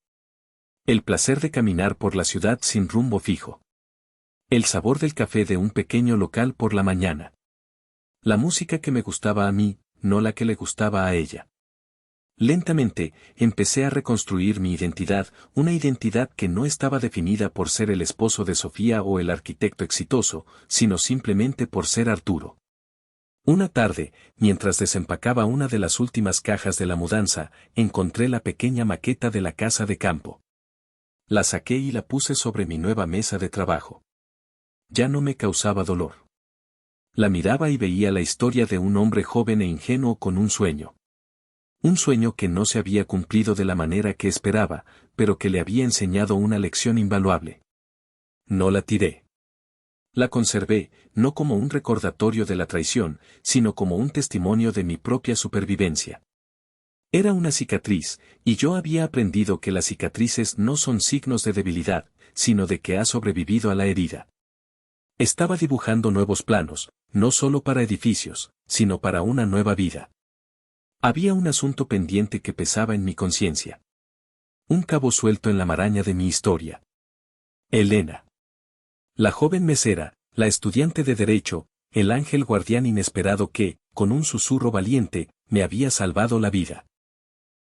El placer de caminar por la ciudad sin rumbo fijo. El sabor del café de un pequeño local por la mañana. La música que me gustaba a mí, no la que le gustaba a ella. Lentamente, empecé a reconstruir mi identidad, una identidad que no estaba definida por ser el esposo de Sofía o el arquitecto exitoso, sino simplemente por ser Arturo. Una tarde, mientras desempacaba una de las últimas cajas de la mudanza, encontré la pequeña maqueta de la casa de campo. La saqué y la puse sobre mi nueva mesa de trabajo. Ya no me causaba dolor. La miraba y veía la historia de un hombre joven e ingenuo con un sueño. Un sueño que no se había cumplido de la manera que esperaba, pero que le había enseñado una lección invaluable. No la tiré. La conservé, no como un recordatorio de la traición, sino como un testimonio de mi propia supervivencia. Era una cicatriz, y yo había aprendido que las cicatrices no son signos de debilidad, sino de que has sobrevivido a la herida. Estaba dibujando nuevos planos, no solo para edificios, sino para una nueva vida. Había un asunto pendiente que pesaba en mi conciencia. Un cabo suelto en la maraña de mi historia. Elena. La joven mesera, la estudiante de Derecho, el ángel guardián inesperado que, con un susurro valiente, me había salvado la vida.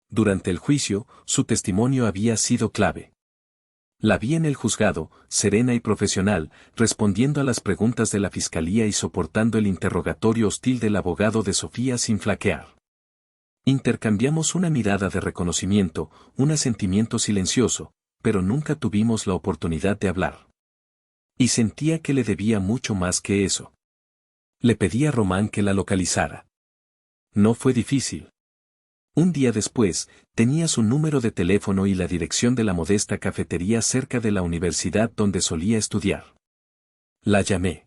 Durante el juicio, su testimonio había sido clave. La vi en el juzgado, serena y profesional, respondiendo a las preguntas de la fiscalía y soportando el interrogatorio hostil del abogado de Sofía sin flaquear. Intercambiamos una mirada de reconocimiento, un asentimiento silencioso, pero nunca tuvimos la oportunidad de hablar. Y sentía que le debía mucho más que eso. Le pedí a Román que la localizara. No fue difícil. Un día después, tenía su número de teléfono y la dirección de la modesta cafetería cerca de la universidad donde solía estudiar. La llamé.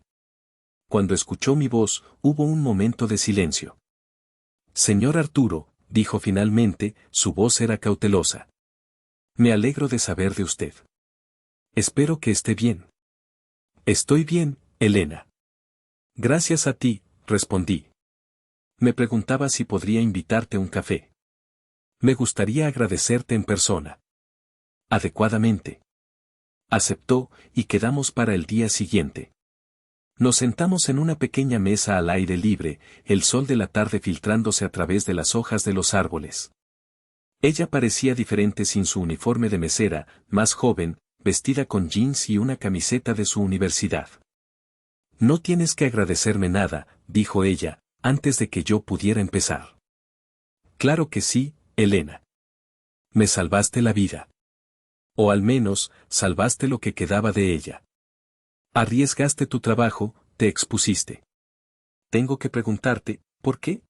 Cuando escuchó mi voz, hubo un momento de silencio. Señor Arturo, dijo finalmente, su voz era cautelosa. Me alegro de saber de usted. Espero que esté bien. Estoy bien, Elena. Gracias a ti, respondí. Me preguntaba si podría invitarte un café. Me gustaría agradecerte en persona. Adecuadamente. Aceptó, y quedamos para el día siguiente. Nos sentamos en una pequeña mesa al aire libre, el sol de la tarde filtrándose a través de las hojas de los árboles. Ella parecía diferente sin su uniforme de mesera, más joven, vestida con jeans y una camiseta de su universidad. No tienes que agradecerme nada, dijo ella, antes de que yo pudiera empezar. Claro que sí, Elena. Me salvaste la vida. O al menos, salvaste lo que quedaba de ella. Arriesgaste tu trabajo, te expusiste. Tengo que preguntarte, ¿por qué?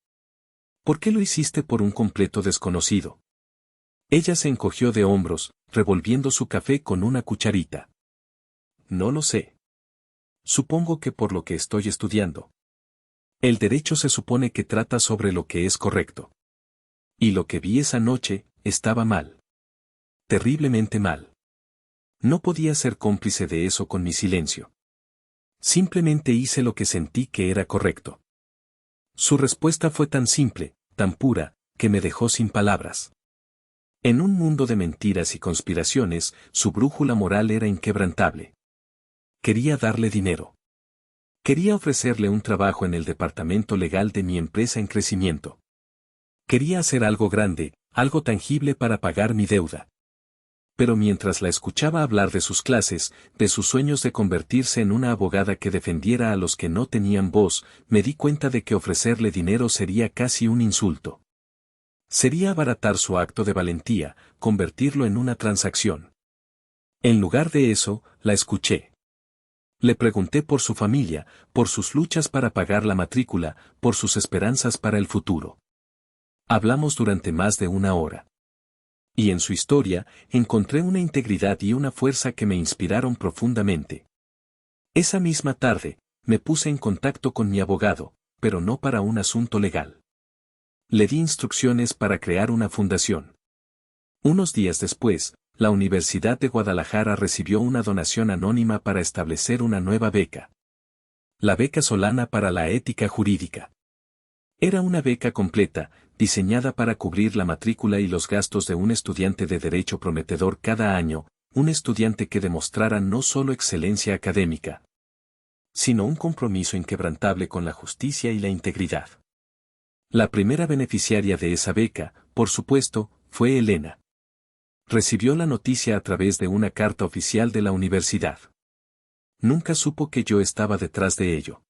¿Por qué lo hiciste por un completo desconocido? Ella se encogió de hombros, revolviendo su café con una cucharita. No lo sé. Supongo que por lo que estoy estudiando. El derecho se supone que trata sobre lo que es correcto. Y lo que vi esa noche, estaba mal. Terriblemente mal. No podía ser cómplice de eso con mi silencio. Simplemente hice lo que sentí que era correcto. Su respuesta fue tan simple, tan pura, que me dejó sin palabras. En un mundo de mentiras y conspiraciones, su brújula moral era inquebrantable. Quería darle dinero. Quería ofrecerle un trabajo en el departamento legal de mi empresa en crecimiento. Quería hacer algo grande, algo tangible para pagar mi deuda. Pero mientras la escuchaba hablar de sus clases, de sus sueños de convertirse en una abogada que defendiera a los que no tenían voz, me di cuenta de que ofrecerle dinero sería casi un insulto. Sería abaratar su acto de valentía, convertirlo en una transacción. En lugar de eso, la escuché. Le pregunté por su familia, por sus luchas para pagar la matrícula, por sus esperanzas para el futuro. Hablamos durante más de una hora. Y en su historia, encontré una integridad y una fuerza que me inspiraron profundamente. Esa misma tarde, me puse en contacto con mi abogado, pero no para un asunto legal. Le di instrucciones para crear una fundación. Unos días después, la Universidad de Guadalajara recibió una donación anónima para establecer una nueva beca. La beca Solana para la ética jurídica. Era una beca completa, diseñada para cubrir la matrícula y los gastos de un estudiante de derecho prometedor cada año, un estudiante que demostrara no solo excelencia académica, sino un compromiso inquebrantable con la justicia y la integridad. La primera beneficiaria de esa beca, por supuesto, fue Elena. Recibió la noticia a través de una carta oficial de la universidad. Nunca supo que yo estaba detrás de ello.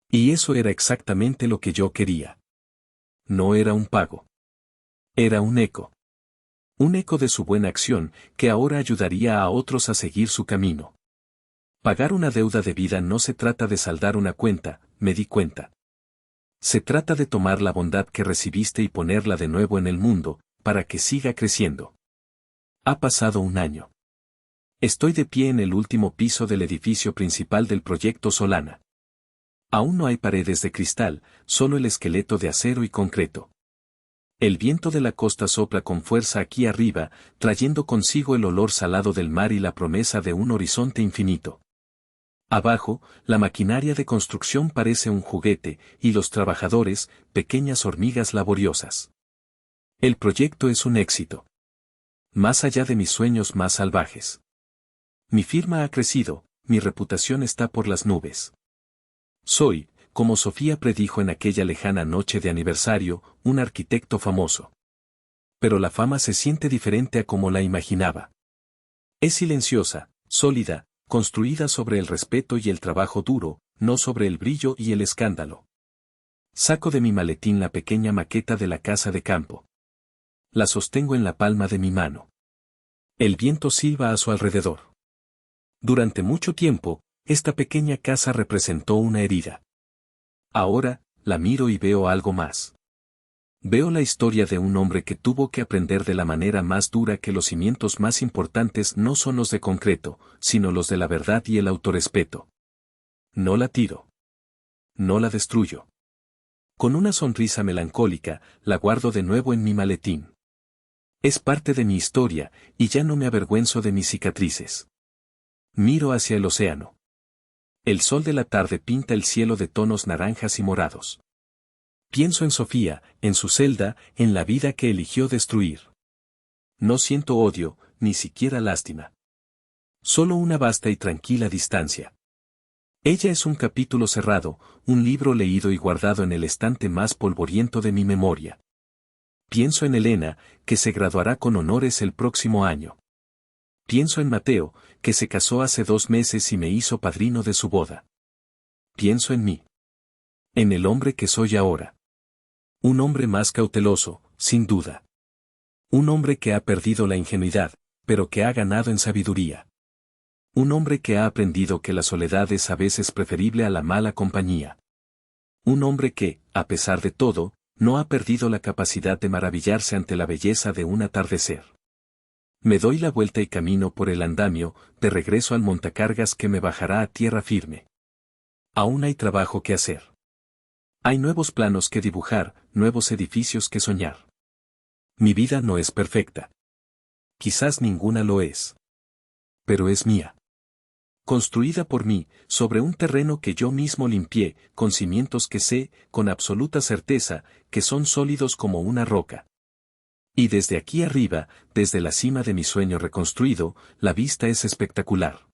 Y eso era exactamente lo que yo quería. No era un pago. Era un eco. Un eco de su buena acción, que ahora ayudaría a otros a seguir su camino. Pagar una deuda de vida no se trata de saldar una cuenta, me di cuenta. Se trata de tomar la bondad que recibiste y ponerla de nuevo en el mundo, para que siga creciendo. Ha pasado un año. Estoy de pie en el último piso del edificio principal del proyecto Solana. Aún no hay paredes de cristal, solo el esqueleto de acero y concreto. El viento de la costa sopla con fuerza aquí arriba, trayendo consigo el olor salado del mar y la promesa de un horizonte infinito. Abajo, la maquinaria de construcción parece un juguete, y los trabajadores, pequeñas hormigas laboriosas. El proyecto es un éxito. Más allá de mis sueños más salvajes. Mi firma ha crecido, mi reputación está por las nubes. Soy, como Sofía predijo en aquella lejana noche de aniversario, un arquitecto famoso. Pero la fama se siente diferente a como la imaginaba. Es silenciosa, sólida, construida sobre el respeto y el trabajo duro, no sobre el brillo y el escándalo. Saco de mi maletín la pequeña maqueta de la casa de campo. La sostengo en la palma de mi mano. El viento silba a su alrededor. Durante mucho tiempo, esta pequeña casa representó una herida. Ahora, la miro y veo algo más. Veo la historia de un hombre que tuvo que aprender de la manera más dura que los cimientos más importantes no son los de concreto, sino los de la verdad y el autorrespeto. No la tiro. No la destruyo. Con una sonrisa melancólica, la guardo de nuevo en mi maletín. Es parte de mi historia, y ya no me avergüenzo de mis cicatrices. Miro hacia el océano. El sol de la tarde pinta el cielo de tonos naranjas y morados. Pienso en Sofía, en su celda, en la vida que eligió destruir. No siento odio, ni siquiera lástima. Solo una vasta y tranquila distancia. Ella es un capítulo cerrado, un libro leído y guardado en el estante más polvoriento de mi memoria. Pienso en Elena, que se graduará con honores el próximo año. Pienso en Mateo, que se casó hace 2 meses y me hizo padrino de su boda. Pienso en mí. En el hombre que soy ahora. Un hombre más cauteloso, sin duda. Un hombre que ha perdido la ingenuidad, pero que ha ganado en sabiduría. Un hombre que ha aprendido que la soledad es a veces preferible a la mala compañía. Un hombre que, a pesar de todo, no ha perdido la capacidad de maravillarse ante la belleza de un atardecer. Me doy la vuelta y camino por el andamio, de regreso al montacargas que me bajará a tierra firme. Aún hay trabajo que hacer. Hay nuevos planos que dibujar, nuevos edificios que soñar. Mi vida no es perfecta. Quizás ninguna lo es. Pero es mía. Construida por mí, sobre un terreno que yo mismo limpié, con cimientos que sé, con absoluta certeza, que son sólidos como una roca. Y desde aquí arriba, desde la cima de mi sueño reconstruido, la vista es espectacular.